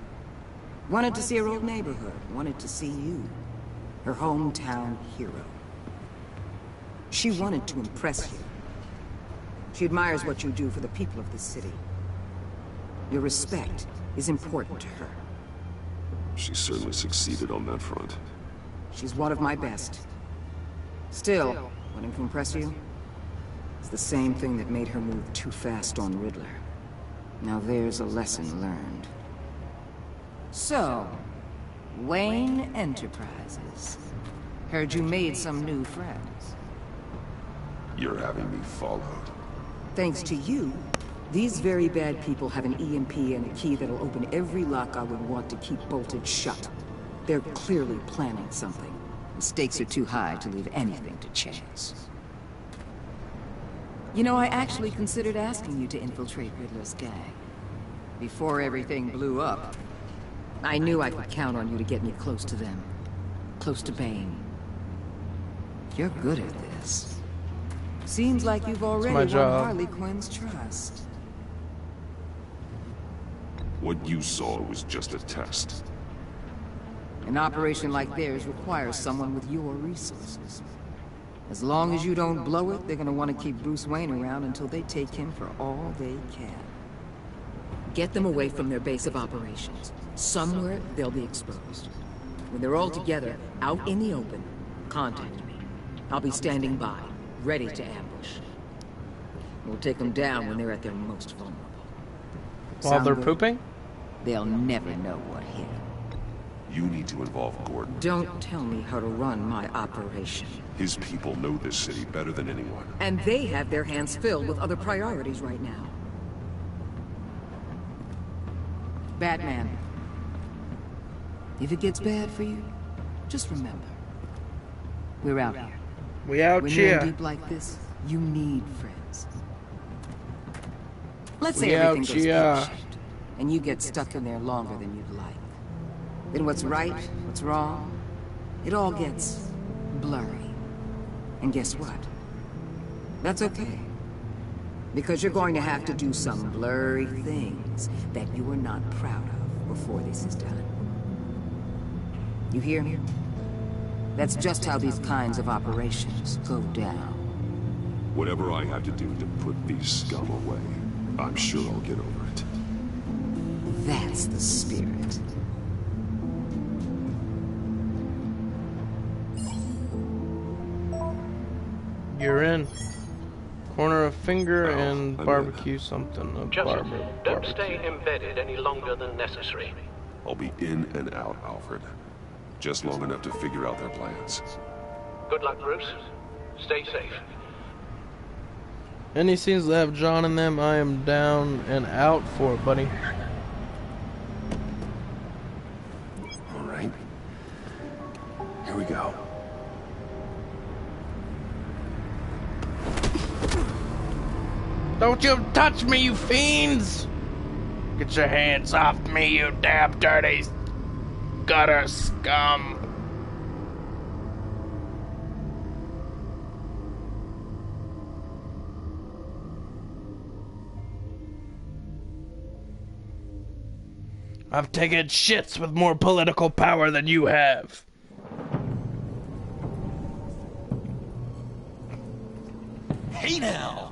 [SPEAKER 3] Wanted to see her old neighborhood. Wanted to see you. Her hometown hero. She wanted to impress you. She admires what you do for the people of this city. Your respect is important to her.
[SPEAKER 4] She certainly succeeded on that front.
[SPEAKER 3] She's one of my best. Still, wanting to impress you? It's the same thing that made her move too fast on Riddler. Now there's a lesson learned. So, Wayne Enterprises. Heard you made some new friends.
[SPEAKER 4] You're having me followed.
[SPEAKER 3] Thanks to you, these very bad people have an EMP and a key that'll open every lock I would want to keep bolted shut. They're clearly planning something. The stakes are too high to leave anything to chance. You know, I actually considered asking you to infiltrate Riddler's gang. Before everything blew up, I knew I could count on you to get me close to them. Close to Bane. You're good at this. Seems like you've already won Harley Quinn's trust.
[SPEAKER 4] What you saw was just a test.
[SPEAKER 3] An operation like theirs requires someone with your resources. As long as you don't blow it, they're gonna want to keep Bruce Wayne around until they take him for all they can. Get them away from their base of operations. Somewhere they'll be exposed. When they're all together, out in the open, contact me. I'll be standing by, ready to ambush. We'll take them down when they're at their most vulnerable.
[SPEAKER 1] While they're pooping?
[SPEAKER 3] They'll never know what hit them.
[SPEAKER 4] You need to involve Gordon.
[SPEAKER 3] Don't tell me how to run my operation.
[SPEAKER 4] His people know this city better than anyone.
[SPEAKER 3] And they have their hands filled with other priorities right now. Batman. If it gets bad for you, just remember. We're out here.
[SPEAKER 1] We out
[SPEAKER 3] when
[SPEAKER 1] here.
[SPEAKER 3] When you're in deep like this, you need friends. Let's say everything goes pear-shaped, and you get stuck in there longer than you'd like. Then what's right, what's wrong, it all gets blurry. And guess what? That's okay. Because you're going to have to do some blurry things that you are not proud of before this is done. You hear me? That's just how these kinds of operations go down.
[SPEAKER 4] Whatever I have to do to put these scum away, I'm sure I'll get over it.
[SPEAKER 3] That's the spirit.
[SPEAKER 1] You're in. Corner of finger and barbecue something.
[SPEAKER 16] Joseph, don't stay embedded any longer than necessary.
[SPEAKER 4] I'll be in and out, Alfred. Just long enough to figure out their plans.
[SPEAKER 16] Good luck, Bruce. Stay safe.
[SPEAKER 1] Any scenes that have John in them, I am down and out for it, buddy.
[SPEAKER 4] All right. Here we go.
[SPEAKER 1] Don't you touch me, you fiends! Get your hands off me, you damn dirty gutter scum! I've taken shits with more political power than you have.
[SPEAKER 12] Hey now!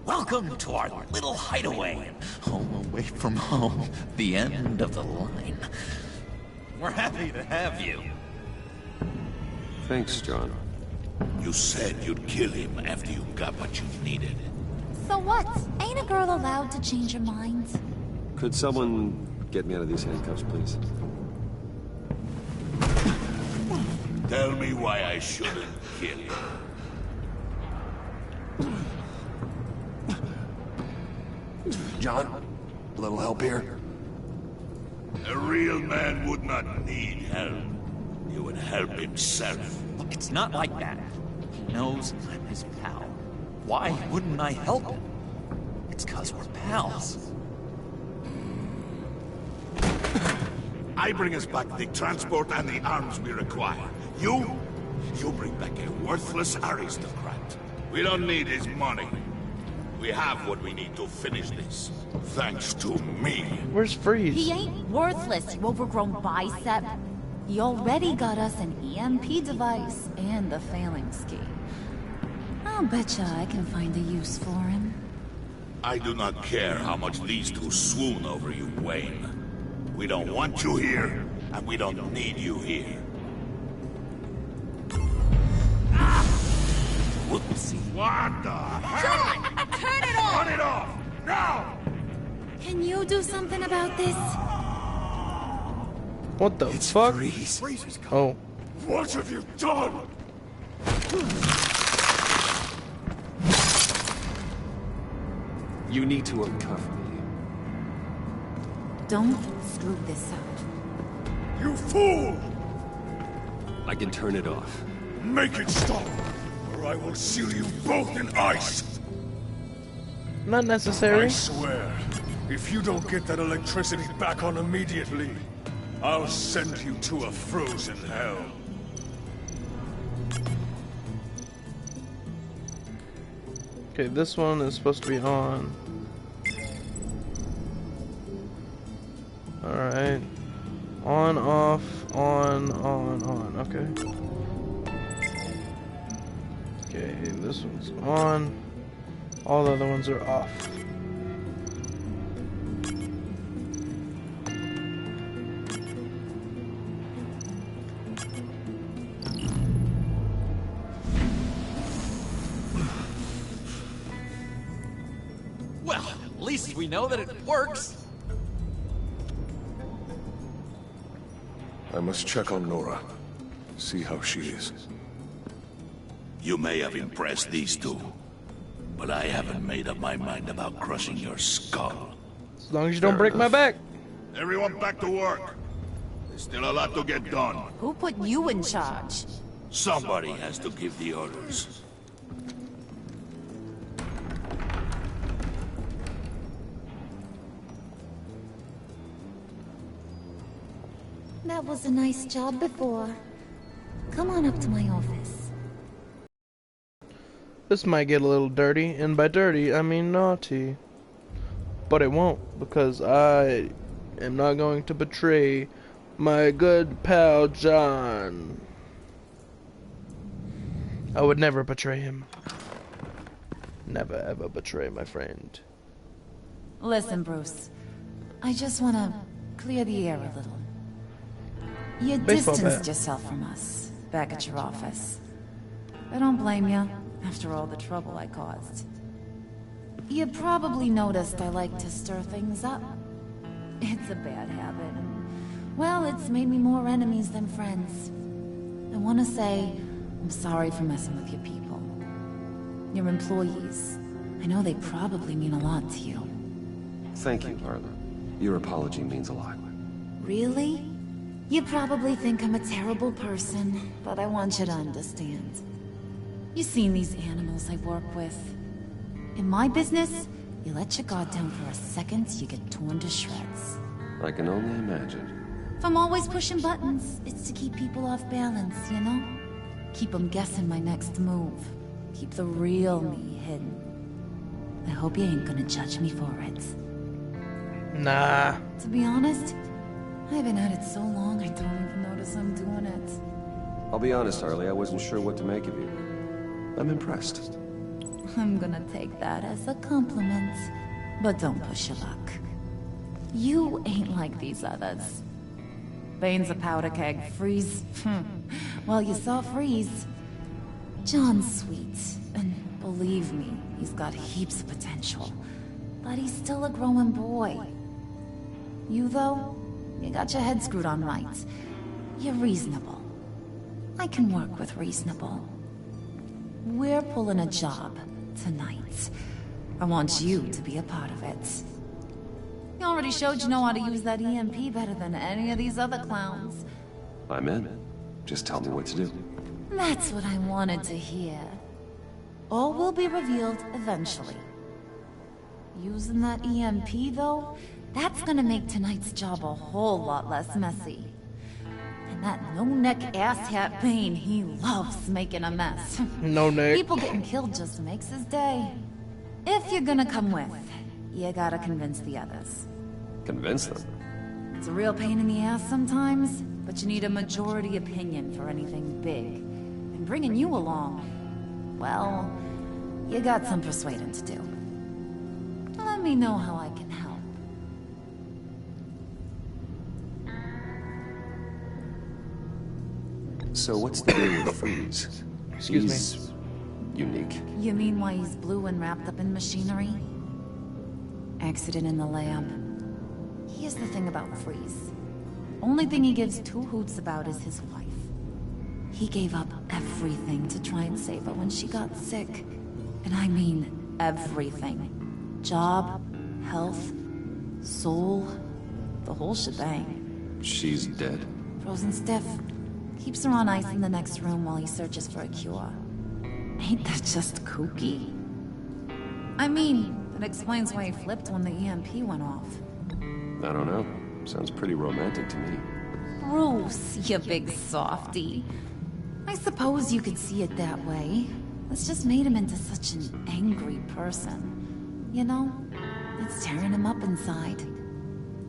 [SPEAKER 12] Welcome to our little hideaway. Home away from home. The end of the line. We're happy to have you.
[SPEAKER 2] Thanks, John.
[SPEAKER 17] You said you'd kill him after you got what you needed.
[SPEAKER 14] So what? Ain't a girl allowed to change her mind?
[SPEAKER 2] Could someone get me out of these handcuffs, please?
[SPEAKER 17] Tell me why I shouldn't kill him.
[SPEAKER 8] John, a little help here?
[SPEAKER 17] A real man would not need help. He would help himself.
[SPEAKER 12] Look, it's not like that. He knows I'm his pal. Why wouldn't I help him? It's 'cause we're pals.
[SPEAKER 17] I bring us back the transport and the arms we require. You bring back a worthless aristocrat. We don't need his money. We have what we need to finish this. Thanks to me.
[SPEAKER 1] Where's Freeze?
[SPEAKER 14] He ain't worthless, you overgrown bicep. He already got us an EMP device and the phalanx key. I'll betcha I can find a use for him.
[SPEAKER 17] I do not care how much these two swoon over you, Wayne. We don't want you here, and we don't need you here.
[SPEAKER 12] Whoopsie.
[SPEAKER 17] What the hell?
[SPEAKER 15] John! Turn it off!
[SPEAKER 17] Turn it off! Now!
[SPEAKER 14] Can you do something about this?
[SPEAKER 1] What the fuck?
[SPEAKER 17] Freeze.
[SPEAKER 1] Oh.
[SPEAKER 17] What have you done?
[SPEAKER 2] You need to uncuff me.
[SPEAKER 14] Don't screw this up.
[SPEAKER 17] You fool!
[SPEAKER 2] I can turn it off.
[SPEAKER 17] Make it stop, or I will seal you both in ice!
[SPEAKER 1] Not necessary.
[SPEAKER 5] I swear, if you don't get that electricity back on immediately, I'll send you to a frozen hell.
[SPEAKER 1] Okay, this one is supposed to be on. Alright. On, off, on, okay. Okay, this one's on. All the other ones are off.
[SPEAKER 12] Well, at least we know that it works.
[SPEAKER 17] I must check on Nora. See how she is. You may have impressed these two, but I haven't made up my mind about crushing your skull.
[SPEAKER 1] As long as you don't break my back.
[SPEAKER 17] Everyone back to work. There's still a lot to get done.
[SPEAKER 14] Who put you in charge?
[SPEAKER 17] Somebody has to give the orders.
[SPEAKER 14] That was a nice job before. Come on up to my office.
[SPEAKER 1] This might get a little dirty, and by dirty, I mean naughty. But it won't, because I am not going to betray my good pal John. I would never betray him. Never ever betray my friend.
[SPEAKER 14] Listen, Bruce. I just want to clear the air a little. You
[SPEAKER 1] Baseball
[SPEAKER 14] distanced
[SPEAKER 1] bat.
[SPEAKER 14] yourself from us, back at your office. I don't blame you, after all the trouble I caused. You probably noticed I like to stir things up. It's a bad habit, and, well, it's made me more enemies than friends. I want to say, I'm sorry for messing with your people. Your employees. I know they probably mean a lot to you.
[SPEAKER 2] Thank you, Arla. Your apology means a lot.
[SPEAKER 14] Really? You probably think I'm a terrible person, but I want you to understand. You've seen these animals I work with. In my business, you let your guard down for a second, you get torn to shreds.
[SPEAKER 2] I can only imagine.
[SPEAKER 14] If I'm always pushing buttons, it's to keep people off balance, you know? Keep them guessing my next move. Keep the real me hidden. I hope you ain't gonna judge me for it.
[SPEAKER 1] Nah.
[SPEAKER 14] To be honest, I've been at it so long I don't even notice I'm doing it.
[SPEAKER 2] I'll be honest, Harley, I wasn't sure what to make of you. I'm impressed.
[SPEAKER 14] I'm gonna take that as a compliment. But don't push your luck. You ain't like these others. Bane's a powder keg. Freeze. Well, you saw Freeze. John's sweet. And believe me, he's got heaps of potential. But he's still a growing boy. You, though, you got your head screwed on right. You're reasonable. I can work with reasonable. We're pulling a job tonight. I want you to be a part of it. You already showed you know how to use that EMP better than any of these other clowns.
[SPEAKER 2] I'm in. Just tell me what to do.
[SPEAKER 14] That's what I wanted to hear. All will be revealed eventually. Using that EMP, though, that's gonna make tonight's job a whole lot less messy. And that no-neck asshat Bane, he loves making a mess.
[SPEAKER 1] No neck.
[SPEAKER 14] People getting killed just makes his day. If you're gonna come with, you gotta convince the others.
[SPEAKER 2] Convince them?
[SPEAKER 14] It's a real pain in the ass sometimes, but you need a majority opinion for anything big. And bringing you along, well, you got some persuading to do. Let me know how I can help.
[SPEAKER 2] So what's the deal with Freeze?
[SPEAKER 1] Excuse
[SPEAKER 2] me. Unique.
[SPEAKER 14] You mean why he's blue and wrapped up in machinery? Accident in the lab. Here's the thing about Freeze. Only thing he gives two hoots about is his wife. He gave up everything to try and save her when she got sick. And I mean everything. Job, health, soul, the whole shebang.
[SPEAKER 2] She's dead?
[SPEAKER 14] Frozen stiff. Keeps her on ice in the next room while he searches for a cure. Ain't that just kooky? I mean, that explains why he flipped when the EMP went off.
[SPEAKER 2] I don't know. Sounds pretty romantic to me.
[SPEAKER 14] Bruce, you big softy. I suppose you could see it that way. It's just made him into such an angry person. You know? It's tearing him up inside.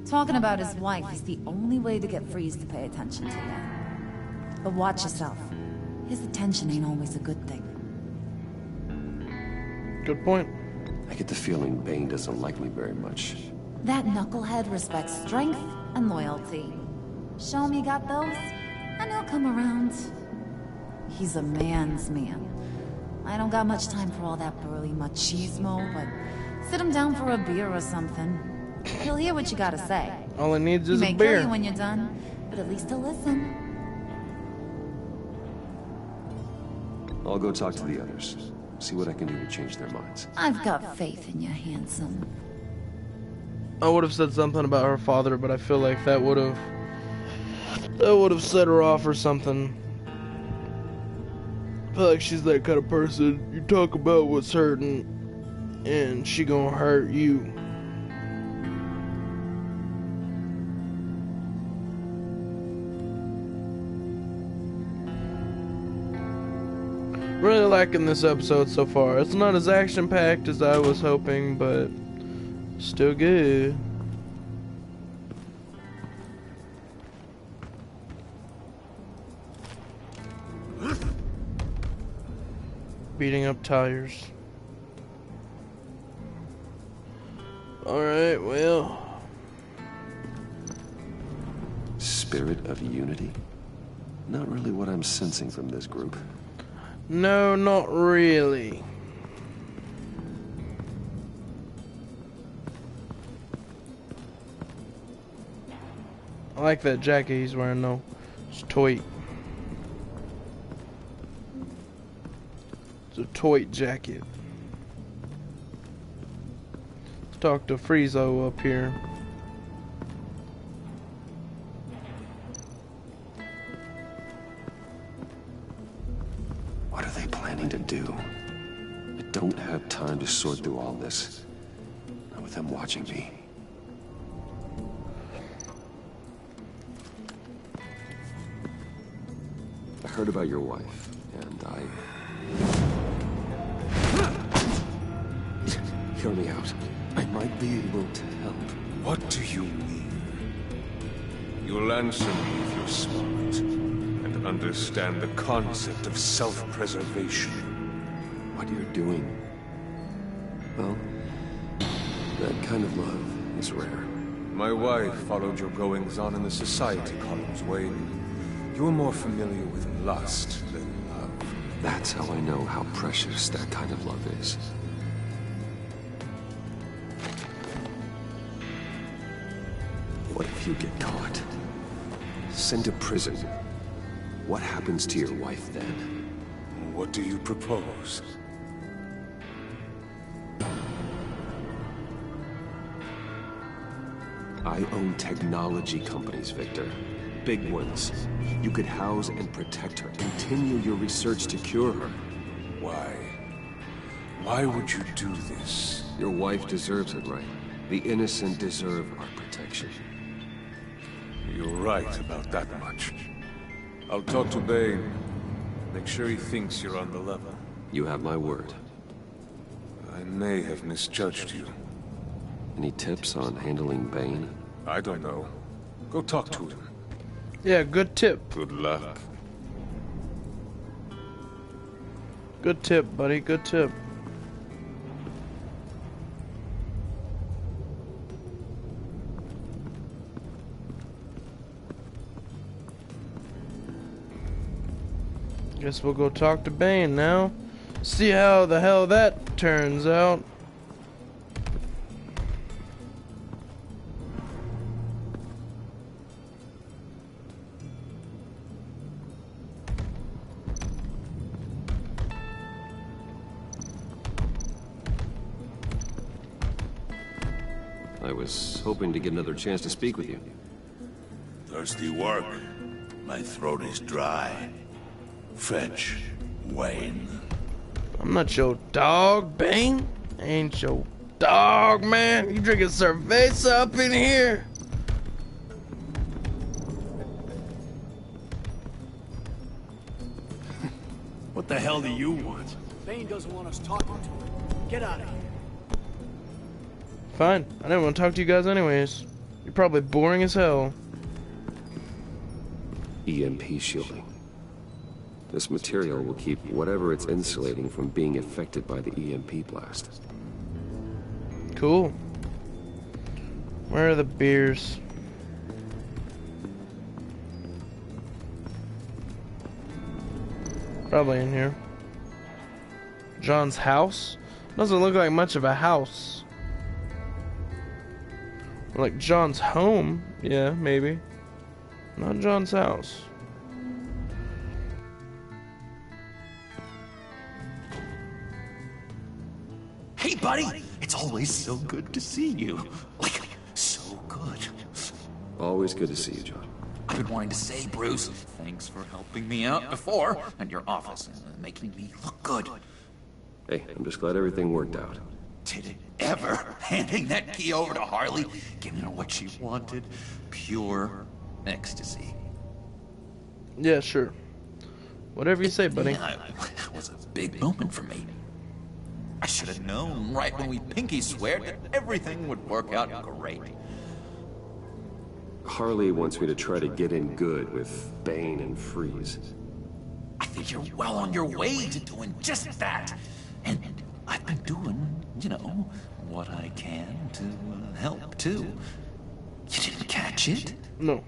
[SPEAKER 14] Talking about his wife is the only way to get Freeze to pay attention to you. But watch yourself. His attention ain't always a good thing.
[SPEAKER 1] Good point.
[SPEAKER 2] I get the feeling Bane doesn't like me very much.
[SPEAKER 14] That knucklehead respects strength and loyalty. Show him you got those, and he'll come around. He's a man's man. I don't got much time for all that burly machismo, but sit him down for a beer or something. He'll hear what you gotta say.
[SPEAKER 1] All it needs is
[SPEAKER 14] He
[SPEAKER 1] a
[SPEAKER 14] may
[SPEAKER 1] beer.
[SPEAKER 14] kill you when you're done, but at least he'll listen.
[SPEAKER 2] I'll go talk to the others. See what I can do to change their minds.
[SPEAKER 14] I've got faith in you, handsome.
[SPEAKER 1] I would have said something about her father, but I feel like that would have set her off or something. I feel like she's that kind of person. You talk about what's hurting, and she gonna hurt you. Really liking this episode so far. It's not as action-packed as I was hoping, but still good. Beating up tires. Alright, well.
[SPEAKER 2] Spirit of unity? Not really what I'm sensing from this group.
[SPEAKER 1] No, not really. I like that jacket he's wearing though. It's toy. It's a toy jacket. Let's talk to Friezo up here.
[SPEAKER 2] What are they planning to do? I don't have time to sort through all this. Not with them watching me. I heard about your wife, and hear me out. I might be able to help.
[SPEAKER 17] What do you mean? You'll answer me if you're smart and understand the concept of self-preservation.
[SPEAKER 2] What you're doing, well, that kind of love is rare.
[SPEAKER 17] My wife followed your goings-on in the society columns, Wayne. You're more familiar with lust than love.
[SPEAKER 2] That's how I know how precious that kind of love is. What if you get caught? Sent to prison? What happens to your wife then?
[SPEAKER 17] What do you propose?
[SPEAKER 2] I own technology companies, Victor. Big ones. You could house and protect her. Continue your research to cure her.
[SPEAKER 17] Why? Why would you do this?
[SPEAKER 2] Your wife deserves it, right? The innocent deserve our protection.
[SPEAKER 17] You're right about that much. I'll talk to Bane. Make sure he thinks you're on the level.
[SPEAKER 2] You have my word.
[SPEAKER 17] I may have misjudged you.
[SPEAKER 2] Any tips on handling Bane?
[SPEAKER 17] I don't know. Go talk to him.
[SPEAKER 1] Yeah, good tip.
[SPEAKER 17] Good luck.
[SPEAKER 1] Good tip, buddy. Good tip. Guess we'll go talk to Bane now. See how the hell that turns out.
[SPEAKER 2] I was hoping to get another chance to speak with you.
[SPEAKER 17] Thirsty work? My throat is dry. Fetch Wayne.
[SPEAKER 1] I'm not your dog, Bane. Ain't your dog, man. You drinking cerveza up in here?
[SPEAKER 5] What the hell do you want?
[SPEAKER 9] Bane doesn't want us talking to him. Get out of here.
[SPEAKER 1] Fine. I didn't want to talk to you guys anyways. You're probably boring as hell.
[SPEAKER 2] EMP shielding. This material will keep whatever it's insulating from being affected by the EMP blast.
[SPEAKER 1] Cool. Where are the beers? Probably in here. John's house? Doesn't look like much of a house. Or like John's home. Yeah, maybe. Not John's house.
[SPEAKER 12] Hey, buddy! It's always so good to see you. Like, so good.
[SPEAKER 2] Always good to see you, John.
[SPEAKER 12] I've been wanting to say, Bruce, thanks for helping me out before, and your office, making me look good.
[SPEAKER 2] Hey, I'm just glad everything worked out.
[SPEAKER 12] Did it ever? Handing that key over to Harley, giving her what she wanted. Pure ecstasy.
[SPEAKER 1] Yeah, sure. Whatever you say, buddy.
[SPEAKER 12] Yeah, it was a big moment for me. I should have known right when we pinky sweared that everything would work out great.
[SPEAKER 2] Harley wants me to try to get in good with Bane and Freeze.
[SPEAKER 12] I think you're well on your way to doing just that. And I've been doing, you know, what I can to help, too. You didn't catch it?
[SPEAKER 1] No.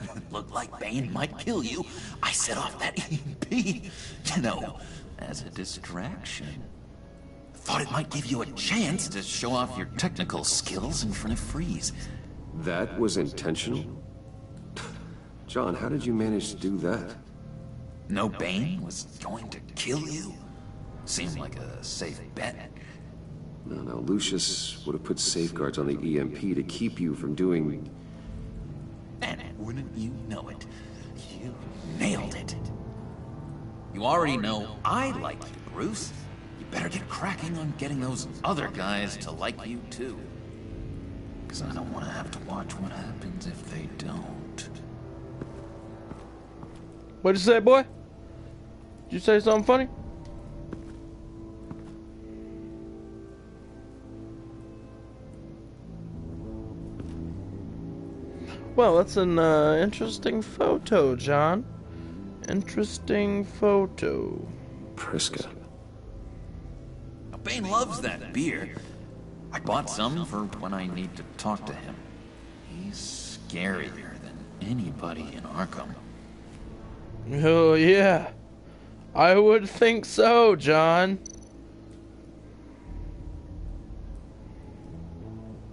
[SPEAKER 12] It looked like Bane might kill you. I set off that EMP, you know, as a distraction. Thought it might give you a chance to show off your technical skills in front of Freeze.
[SPEAKER 2] That was intentional? John, how did you manage to do that?
[SPEAKER 12] No Bane was going to kill you? Seemed like a safe bet.
[SPEAKER 2] No, Lucius would have put safeguards on the EMP to keep you from doing...
[SPEAKER 12] And wouldn't you know it, you nailed it. You already know I like you, Bruce. You better get cracking on getting those other guys to like you, too. Because I don't want to have to watch what happens if they don't.
[SPEAKER 1] What'd you say, boy? Did you say something funny? Well, that's an interesting photo, John. Interesting photo.
[SPEAKER 2] Priska.
[SPEAKER 12] Bane loves that beer. I bought some for when I need to talk to him. He's scarier than anybody in Arkham.
[SPEAKER 1] Oh, yeah. I would think so, John.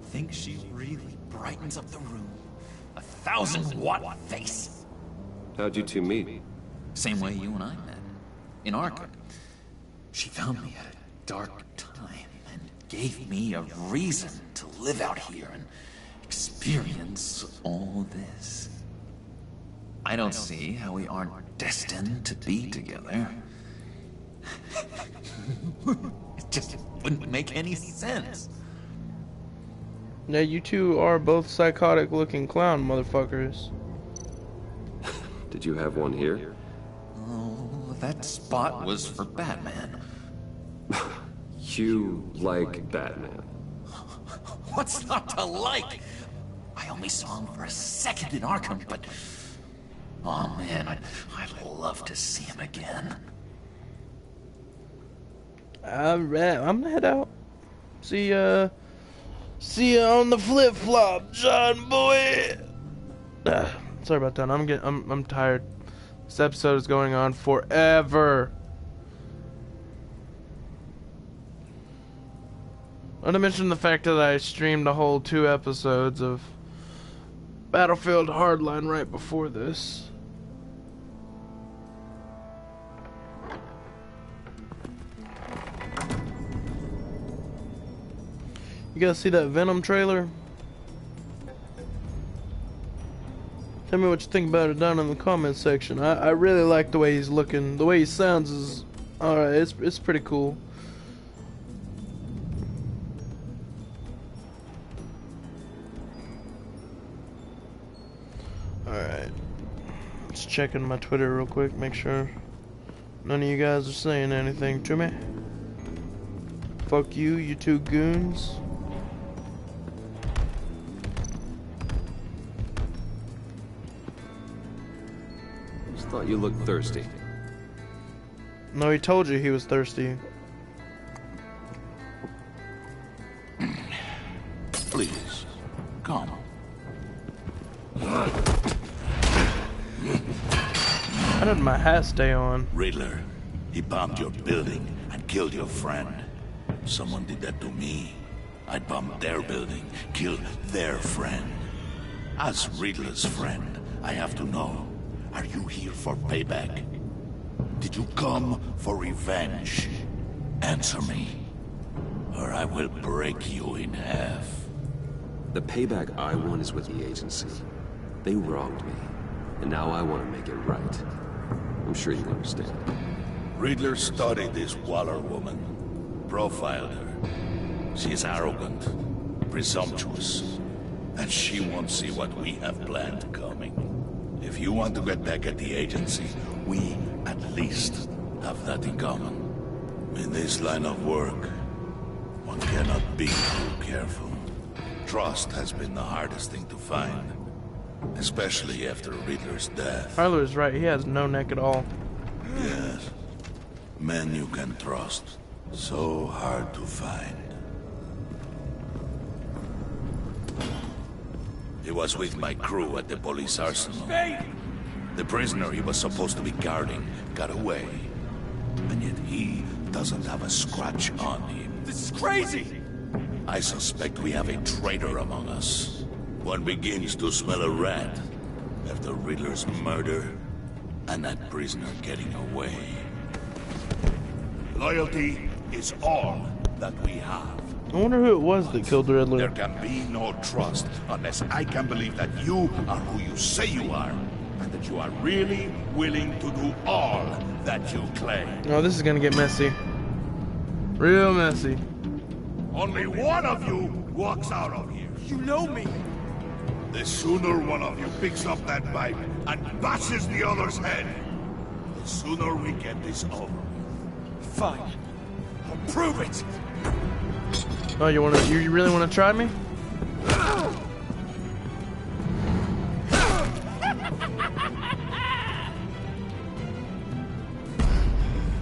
[SPEAKER 12] Think she really brightens up the room. 1,000-watt face.
[SPEAKER 2] How'd you two meet?
[SPEAKER 12] Same way you and I met. In Arkham. She found me at a dark time and gave me a reason to live out here and experience all this. I don't see how we aren't destined to be together. It just wouldn't make any sense.
[SPEAKER 1] Now you two are both psychotic looking clown motherfuckers.
[SPEAKER 2] Did you have one here?
[SPEAKER 12] Oh, that spot was for Batman.
[SPEAKER 2] You like Batman?
[SPEAKER 12] What's not to like? I only saw him for a second in Arkham, but... oh man, I'd love to see him again.
[SPEAKER 1] Alright, I'm gonna head out. See ya on the flip-flop, John boy! Sorry about that, I'm tired. This episode is going on forever. Not to mention the fact that I streamed a whole 2 episodes of Battlefield Hardline right before this. You guys see that Venom trailer? Tell me what you think about it down in the comments section. I really like the way he's looking. The way he sounds is alright, it's pretty cool. Alright. Just checking my Twitter real quick, make sure none of you guys are saying anything to me. Fuck you, you two goons.
[SPEAKER 2] Just thought you looked thirsty.
[SPEAKER 1] No, he told you he was thirsty.
[SPEAKER 17] Please, come.
[SPEAKER 1] How did my hat stay on?
[SPEAKER 17] Riddler, he bombed your building and killed your friend. Someone did that to me. I'd bomb their building, kill their friend. As Riddler's friend, I have to know, are you here for payback? Did you come for revenge? Answer me, or I will break you in half.
[SPEAKER 2] The payback I want is with the agency. They wronged me, and now I want to make it right. I'm sure you understand.
[SPEAKER 17] Riddler studied this Waller woman, profiled her. She is arrogant, presumptuous, and she won't see what we have planned coming. If you want to get back at the agency, we at least have that in common. In this line of work, one cannot be too careful. Trust has been the hardest thing to find, especially after Riddler's death.
[SPEAKER 1] Harler's right, he has no neck at all.
[SPEAKER 17] Yes. Men you can trust. So hard to find. He was with my crew at the police arsenal. The prisoner he was supposed to be guarding got away. And yet he doesn't have a scratch on him.
[SPEAKER 9] This is crazy!
[SPEAKER 17] I suspect we have a traitor among us. One begins to smell a rat after Riddler's murder and that prisoner getting away. Loyalty is all that we have.
[SPEAKER 1] I wonder who it was that killed Riddler.
[SPEAKER 17] There can be no trust unless I can believe that you are who you say you are, and that you are really willing to do all that you claim.
[SPEAKER 1] Oh, this is gonna get messy. Real messy.
[SPEAKER 17] Only one of you walks out of here.
[SPEAKER 9] You know me!
[SPEAKER 17] The sooner one of you picks up that pipe and bashes the other's head, the sooner we get this over.
[SPEAKER 9] Fine. I'll prove it!
[SPEAKER 1] Oh, you really wanna try me?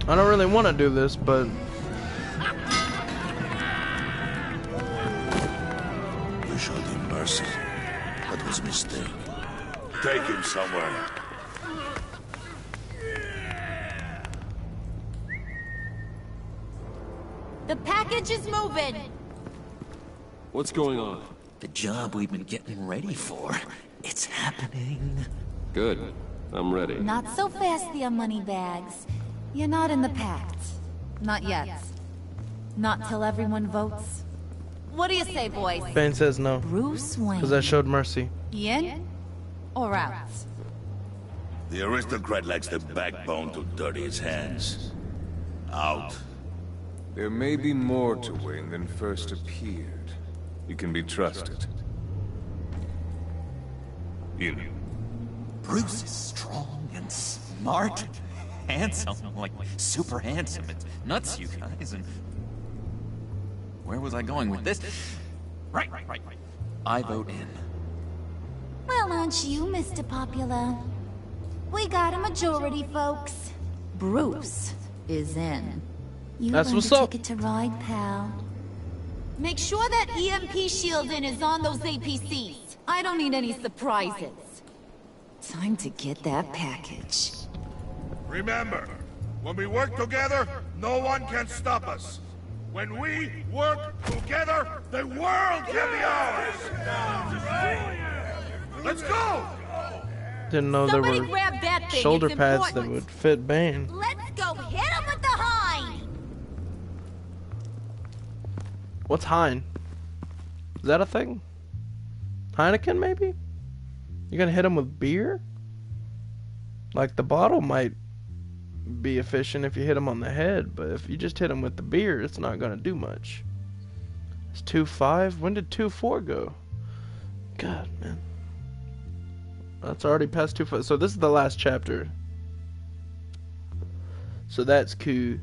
[SPEAKER 1] I don't really want to do this, but
[SPEAKER 17] You showed him mercy. That was a mistake. Take him somewhere.
[SPEAKER 14] The package is moving.
[SPEAKER 2] What's going on?
[SPEAKER 12] The job we've been getting ready for. It's happening.
[SPEAKER 2] Good. I'm ready.
[SPEAKER 14] Not so fast, the moneybags. You're not in the pact. Not yet. Not till everyone votes. What do you say, boys?
[SPEAKER 1] Bane says no.
[SPEAKER 14] Bruce Wayne.
[SPEAKER 1] Because I showed mercy.
[SPEAKER 14] In or out?
[SPEAKER 17] The aristocrat lacks the backbone to dirty his hands. Out.
[SPEAKER 18] There may be more to Wayne than first appeared. You can be trusted. In.
[SPEAKER 12] Bruce is strong and smart, handsome, like super handsome. It's nuts, you guys. And where was I going with this? Right. I vote in.
[SPEAKER 14] Well, aren't you, Mr. Popular? We got a majority, folks. Bruce is in. You
[SPEAKER 1] That's
[SPEAKER 14] earned
[SPEAKER 1] what's
[SPEAKER 14] a
[SPEAKER 1] up.
[SPEAKER 14] ticket to ride, pal. Make sure that EMP shielding is on those APCs. I don't need any surprises. Time to get that package.
[SPEAKER 17] Remember, when we work together, no one can stop us. When we work together, the world can be ours! Let's go!
[SPEAKER 1] Didn't know there
[SPEAKER 14] Somebody
[SPEAKER 1] were
[SPEAKER 14] grab that thing,
[SPEAKER 1] shoulder
[SPEAKER 14] it's
[SPEAKER 1] pads that
[SPEAKER 14] important.
[SPEAKER 1] would fit Bane.
[SPEAKER 14] Let's go hit him with the hind!
[SPEAKER 1] What's Hein? Is that a thing? Heineken, maybe? You gonna hit him with beer? Like, the bottle might be efficient if you hit him on the head, but if you just hit him with the beer, it's not gonna do much. It's 2-5? When did 2-4 go? God, man. That's already past 2-5. So this is the last chapter. So that's cool.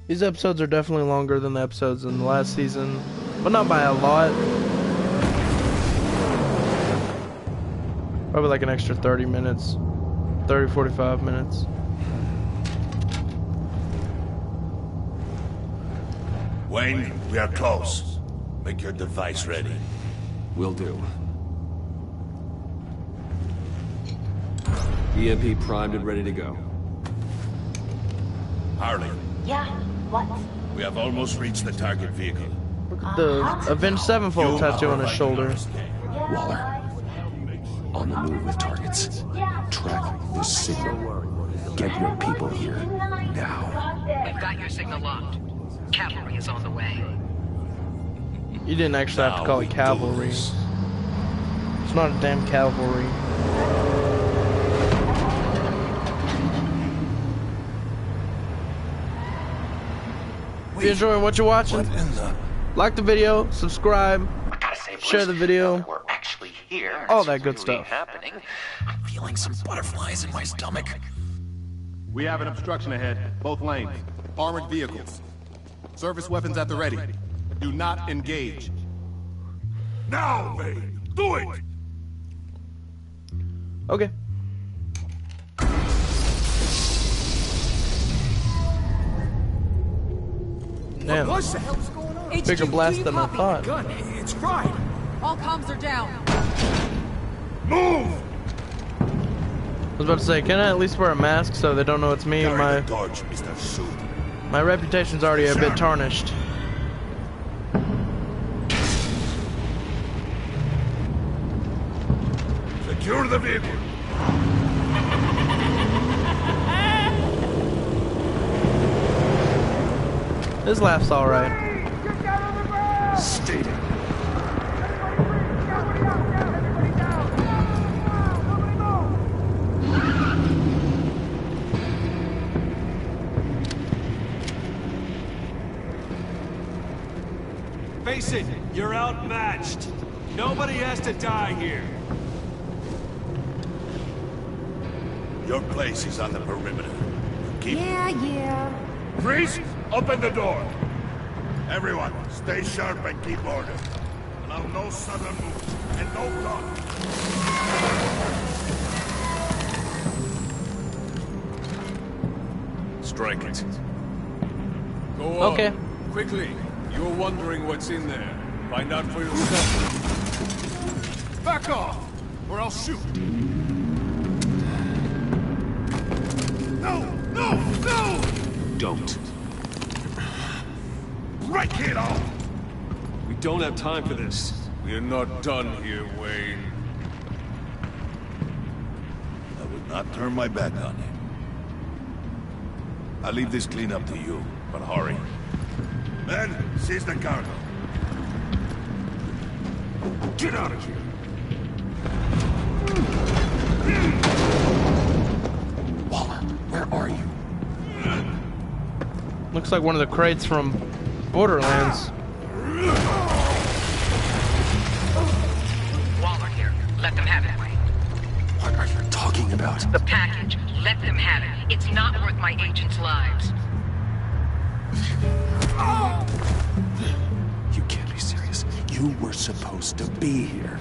[SPEAKER 1] These episodes are definitely longer than the episodes in the last season, but not by a lot. Probably like an extra 30 minutes. 30, 45 minutes.
[SPEAKER 17] Wayne, we are close. Make your device ready.
[SPEAKER 2] Will do. EMP primed and ready to go.
[SPEAKER 17] Harley,
[SPEAKER 11] Yeah, what?
[SPEAKER 17] we have almost reached the target vehicle.
[SPEAKER 1] Look at the Avenged Sevenfold tattoo on his shoulder.
[SPEAKER 2] Waller. On the move with targets. Track this signal. Get your people here. Now.
[SPEAKER 19] We've got your signal locked. Cavalry is on the way.
[SPEAKER 1] You didn't actually have to call it cavalry. It's not a damn cavalry. If you're enjoying what you're watching, like the video, subscribe, share the video,
[SPEAKER 12] We're actually here.
[SPEAKER 1] all
[SPEAKER 12] It's
[SPEAKER 1] that good
[SPEAKER 12] really
[SPEAKER 1] stuff.
[SPEAKER 12] happening. I'm feeling some butterflies in my stomach.
[SPEAKER 20] We have an obstruction ahead, both lanes. Armored vehicles. Service weapons at the ready. Do not engage.
[SPEAKER 17] Now, Wayne! Do it!
[SPEAKER 1] Okay. Damn.
[SPEAKER 9] What the hell's going on?
[SPEAKER 1] Bigger blast than I thought.
[SPEAKER 9] Gun, it's fried. All comms are down.
[SPEAKER 17] Move!
[SPEAKER 1] I was about to say, can I at least wear a mask so they don't know it's me?
[SPEAKER 17] Carry the torch, Mr. Suit.
[SPEAKER 1] My reputation's already a bit tarnished.
[SPEAKER 17] Secure the vehicle.
[SPEAKER 1] His laugh's alright.
[SPEAKER 17] Stay down.
[SPEAKER 9] Face it, you're outmatched. Nobody has to die here.
[SPEAKER 17] Your place is on the perimeter. Keep
[SPEAKER 14] Yeah.
[SPEAKER 17] Freeze! Open the door! Everyone, stay sharp and keep order. Allow no sudden moves, and no talk.
[SPEAKER 20] Strike it. Go on.
[SPEAKER 1] Okay.
[SPEAKER 20] Quickly. You're wondering what's in there. Find out for yourself. Back off, or I'll shoot.
[SPEAKER 17] No! No! No!
[SPEAKER 2] Don't.
[SPEAKER 17] Right, kiddo!
[SPEAKER 20] We don't have time for this. We are not done here, Wayne.
[SPEAKER 17] I would not turn my back on him. I'll leave this cleanup to you, but hurry. Men, seize the cargo. Get out of here.
[SPEAKER 12] Waller, where are you?
[SPEAKER 1] Looks like one of the crates from Borderlands.
[SPEAKER 19] Waller here. Let them have it.
[SPEAKER 12] What are you talking about?
[SPEAKER 19] The package. Let them have it. It's not worth my agents' lives.
[SPEAKER 2] You can't be serious. You were supposed to be here.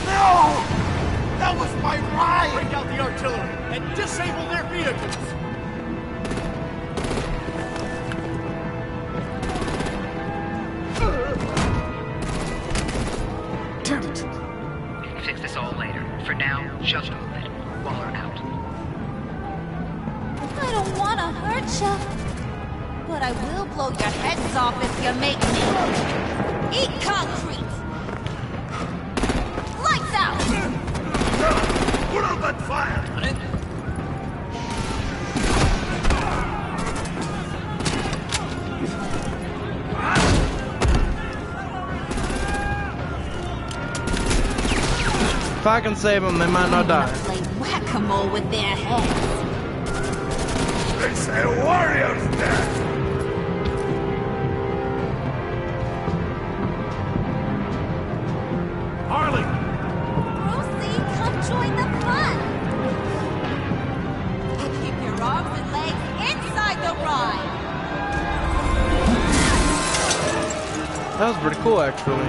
[SPEAKER 5] No! That was my ride! Break out the artillery and disable their vehicles!
[SPEAKER 19] Damn it! We can fix this all later. For now, just move it. Waller out.
[SPEAKER 14] I don't want to hurt you, but I will blow your heads off if you make me. Eat concrete! Lights out!
[SPEAKER 17] Put out that fire!
[SPEAKER 1] If I can save them, they might not die.
[SPEAKER 14] Play whack-a-mole with their heads.
[SPEAKER 17] It's a warrior's death!
[SPEAKER 5] Harley!
[SPEAKER 14] Brucey, come join the fun! And keep your arms and legs inside the ride!
[SPEAKER 1] That was pretty cool, actually.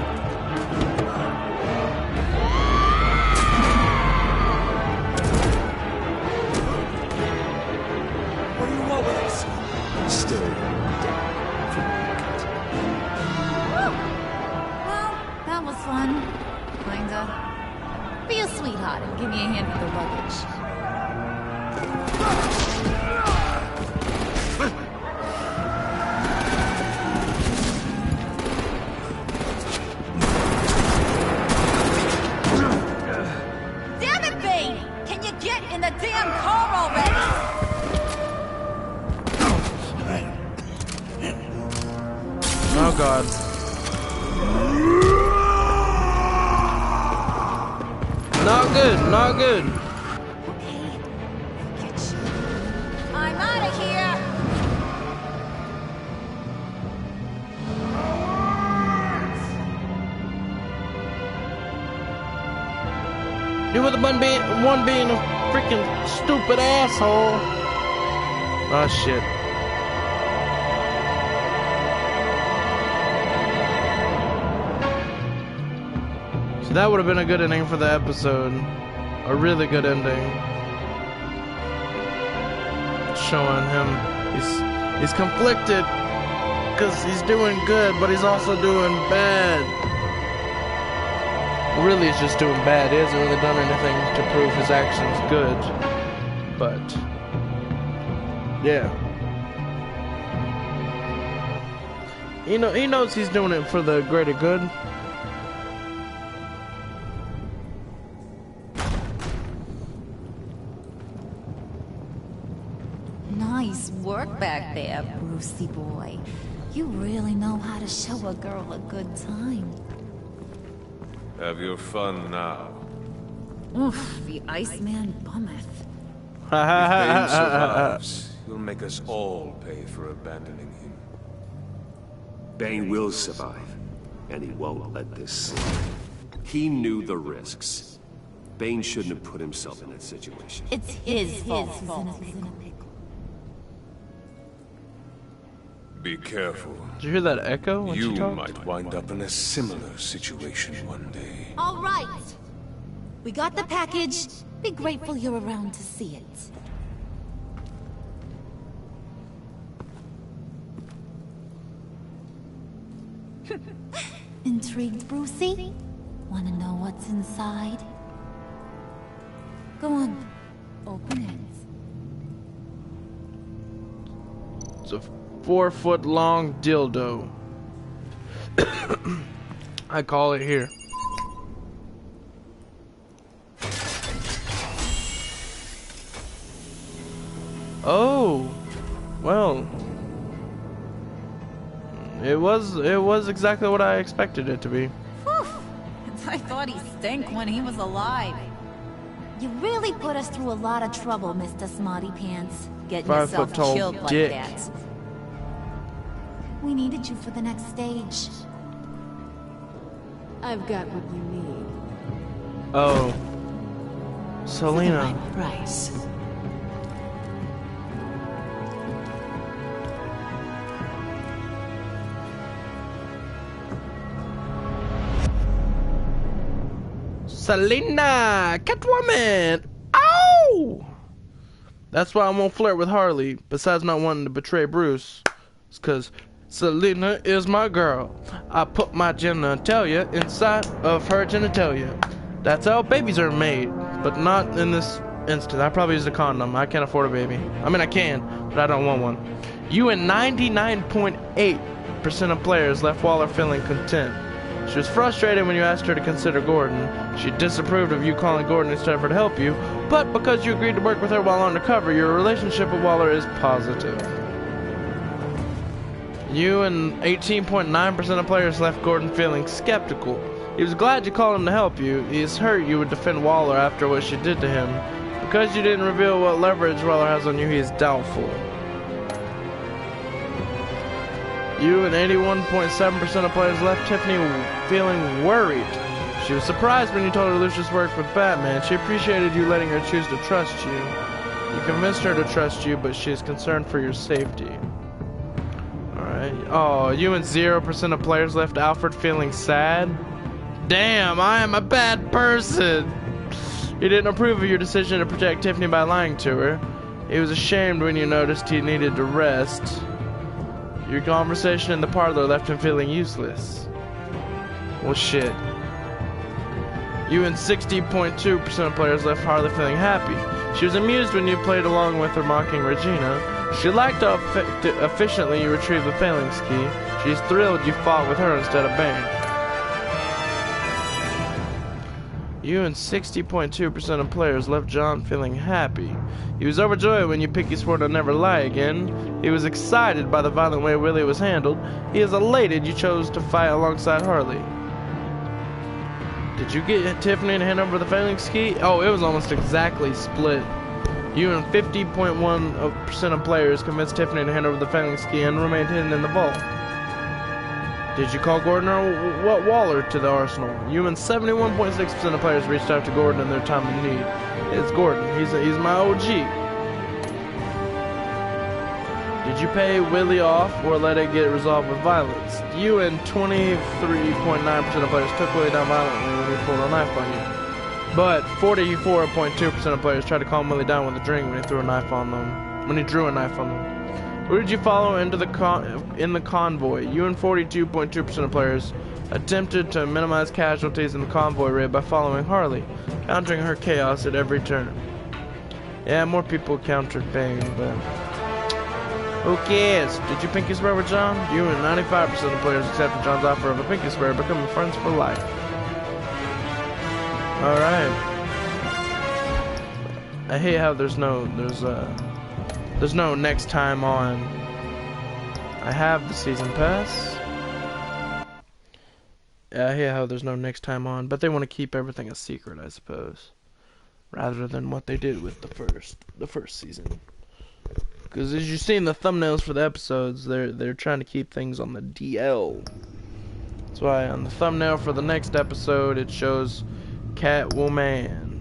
[SPEAKER 9] What do you want with us?
[SPEAKER 2] Still
[SPEAKER 14] Well, that was fun. Kinda. Be a sweetheart and give me a hand with the luggage. Damn it, Bane! Can you get in the damn car already?
[SPEAKER 1] Oh god. Not good, not good.
[SPEAKER 14] I'm out of here!
[SPEAKER 1] You were the one being a freaking stupid asshole. Oh shit. So that would have been a good ending for the episode. A really good ending. Showing him he's conflicted because he's doing good, but he's also doing bad. Really, he's just doing bad. He hasn't really done anything to prove his actions good. But yeah, he knows he's doing it for the greater good.
[SPEAKER 14] Nice work back there, Brucey boy. You really know how to show a girl a good time.
[SPEAKER 18] Have your fun now.
[SPEAKER 14] Oof, the Iceman bummeth.
[SPEAKER 18] If Bane survives, he'll make us all pay for abandoning him.
[SPEAKER 2] Bane will survive, and he won't let this slide. He knew the risks. Bane shouldn't have put himself in that situation.
[SPEAKER 14] It's his fault he's in a pickle.
[SPEAKER 18] Be careful.
[SPEAKER 1] Did you hear that echo when
[SPEAKER 18] You
[SPEAKER 1] she talked?
[SPEAKER 18] might wind up in a similar situation one day.
[SPEAKER 14] All right. We got the package. Be grateful you're around to see it. Intrigued, Brucey? Want to know what's inside? Go on. Open it.
[SPEAKER 1] It's a 4-foot-long dildo. I call it here. Oh, well, it was exactly what I expected it to be.
[SPEAKER 14] Whew. I thought he stank when he was alive. You really put us through a lot of trouble, Mr. Smarty Pants. Getting yourself killed like that. We needed you for the next stage.
[SPEAKER 21] I've got what you need.
[SPEAKER 1] Oh, Selena.
[SPEAKER 21] For the right price.
[SPEAKER 1] Selena, Catwoman. Ow! That's why I won't flirt with Harley. Besides not wanting to betray Bruce, it's 'cause Selena is my girl. I put my genitalia inside of her genitalia. That's how babies are made, but not in this instance. I probably use a condom. I can't afford a baby. I mean, I can, but I don't want one. You and 99.8% of players left Waller feeling content. She was frustrated when you asked her to consider Gordon. She disapproved of you calling Gordon instead of her to help you, but because you agreed to work with her while undercover, your relationship with Waller is positive. You and 18.9% of players left Gordon feeling skeptical. He was glad you called him to help you. He is hurt you would defend Waller after what she did to him. Because you didn't reveal what leverage Waller has on you, he is doubtful. You and 81.7% of players left Tiffany feeling worried. She was surprised when you told her Lucius worked with Batman. She appreciated you letting her choose to trust you. You convinced her to trust you, but she is concerned for your safety. Alright. Oh, you and 0% of players left Alfred feeling sad? Damn, I am a bad person! He didn't approve of your decision to protect Tiffany by lying to her. He was ashamed when you noticed he needed to rest. Your conversation in the parlor left him feeling useless. Well, shit. You and 60.2% of players left Harley feeling happy. She was amused when you played along with her mocking Regina. She liked how efficiently you retrieved the Phalanx key. She's thrilled you fought with her instead of Bane. You and 60.2% of players left John feeling happy. He was overjoyed when you Pinky swore to never lie again. He was excited by the violent way Willie was handled. He is elated you chose to fight alongside Harley. Did you get Tiffany to hand over the Phalanx key? Oh, it was almost exactly split. You and 50.1% of players convinced Tiffany to hand over the Phalanx key and remained hidden in the vault. Did you call Gordon or Waller to the arsenal? You and 71.6% of players reached out to Gordon in their time of need. It's Gordon. He's my OG. Did you pay Willie off or let it get resolved with violence? You and 23.9% of players took Willie down violently when he pulled a knife on you. But 44.2% of players tried to calm Willie down with a drink when he threw a knife on them. When he drew a knife on them. Who did you follow into the convoy? You and 42.2% of players attempted to minimize casualties in the convoy raid by following Harley, countering her chaos at every turn. Yeah, more people countered Bane, but who cares? Did you Pinky swear with John? You and 95% of players accepted John's offer of a Pinky swear, becoming friends for life. Alright. I hate how there's no next time on. I have the season pass. Yeah, I hate how there's no next time on, but they want to keep everything a secret, I suppose, rather than what they did with the first season. Because as you see in the thumbnails for the episodes, they're trying to keep things on the DL. That's why on the thumbnail for the next episode it shows Catwoman.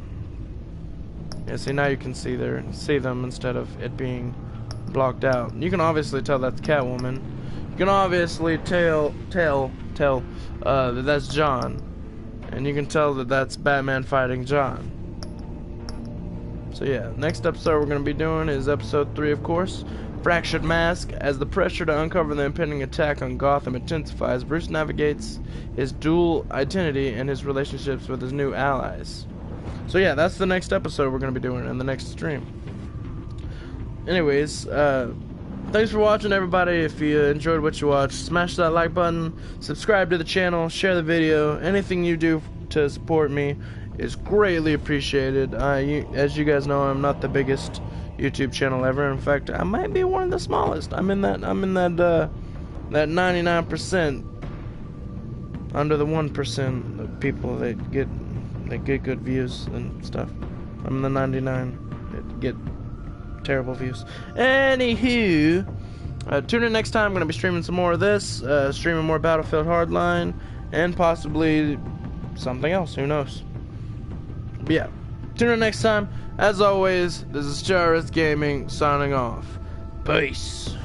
[SPEAKER 1] Yeah, see, now you can see them instead of it being blocked out. You can obviously tell that's Catwoman. You can obviously tell that that's John, and you can tell that that's Batman fighting John. So yeah, next episode we're going to be doing is episode 3, of course, Fractured Mask. As the pressure to uncover the impending attack on Gotham intensifies, Bruce navigates his dual identity and his relationships with his new allies. So yeah, that's the next episode we're going to be doing in the next stream. Anyways, thanks for watching, everybody. If you enjoyed what you watched, smash that like button, subscribe to the channel, share the video. Anything you do to support me is greatly appreciated. As you guys know, I'm not the biggest YouTube channel ever. In fact, I might be one of the smallest. I'm in that 99% under the 1% of people that get good views and stuff. I'm the 99 that get terrible views. Anywho, tune in next time. I'm going to be streaming some more of this, streaming more Battlefield Hardline, and possibly something else. Who knows? But yeah, tune in next time. As always, this is Charis Gaming signing off. Peace.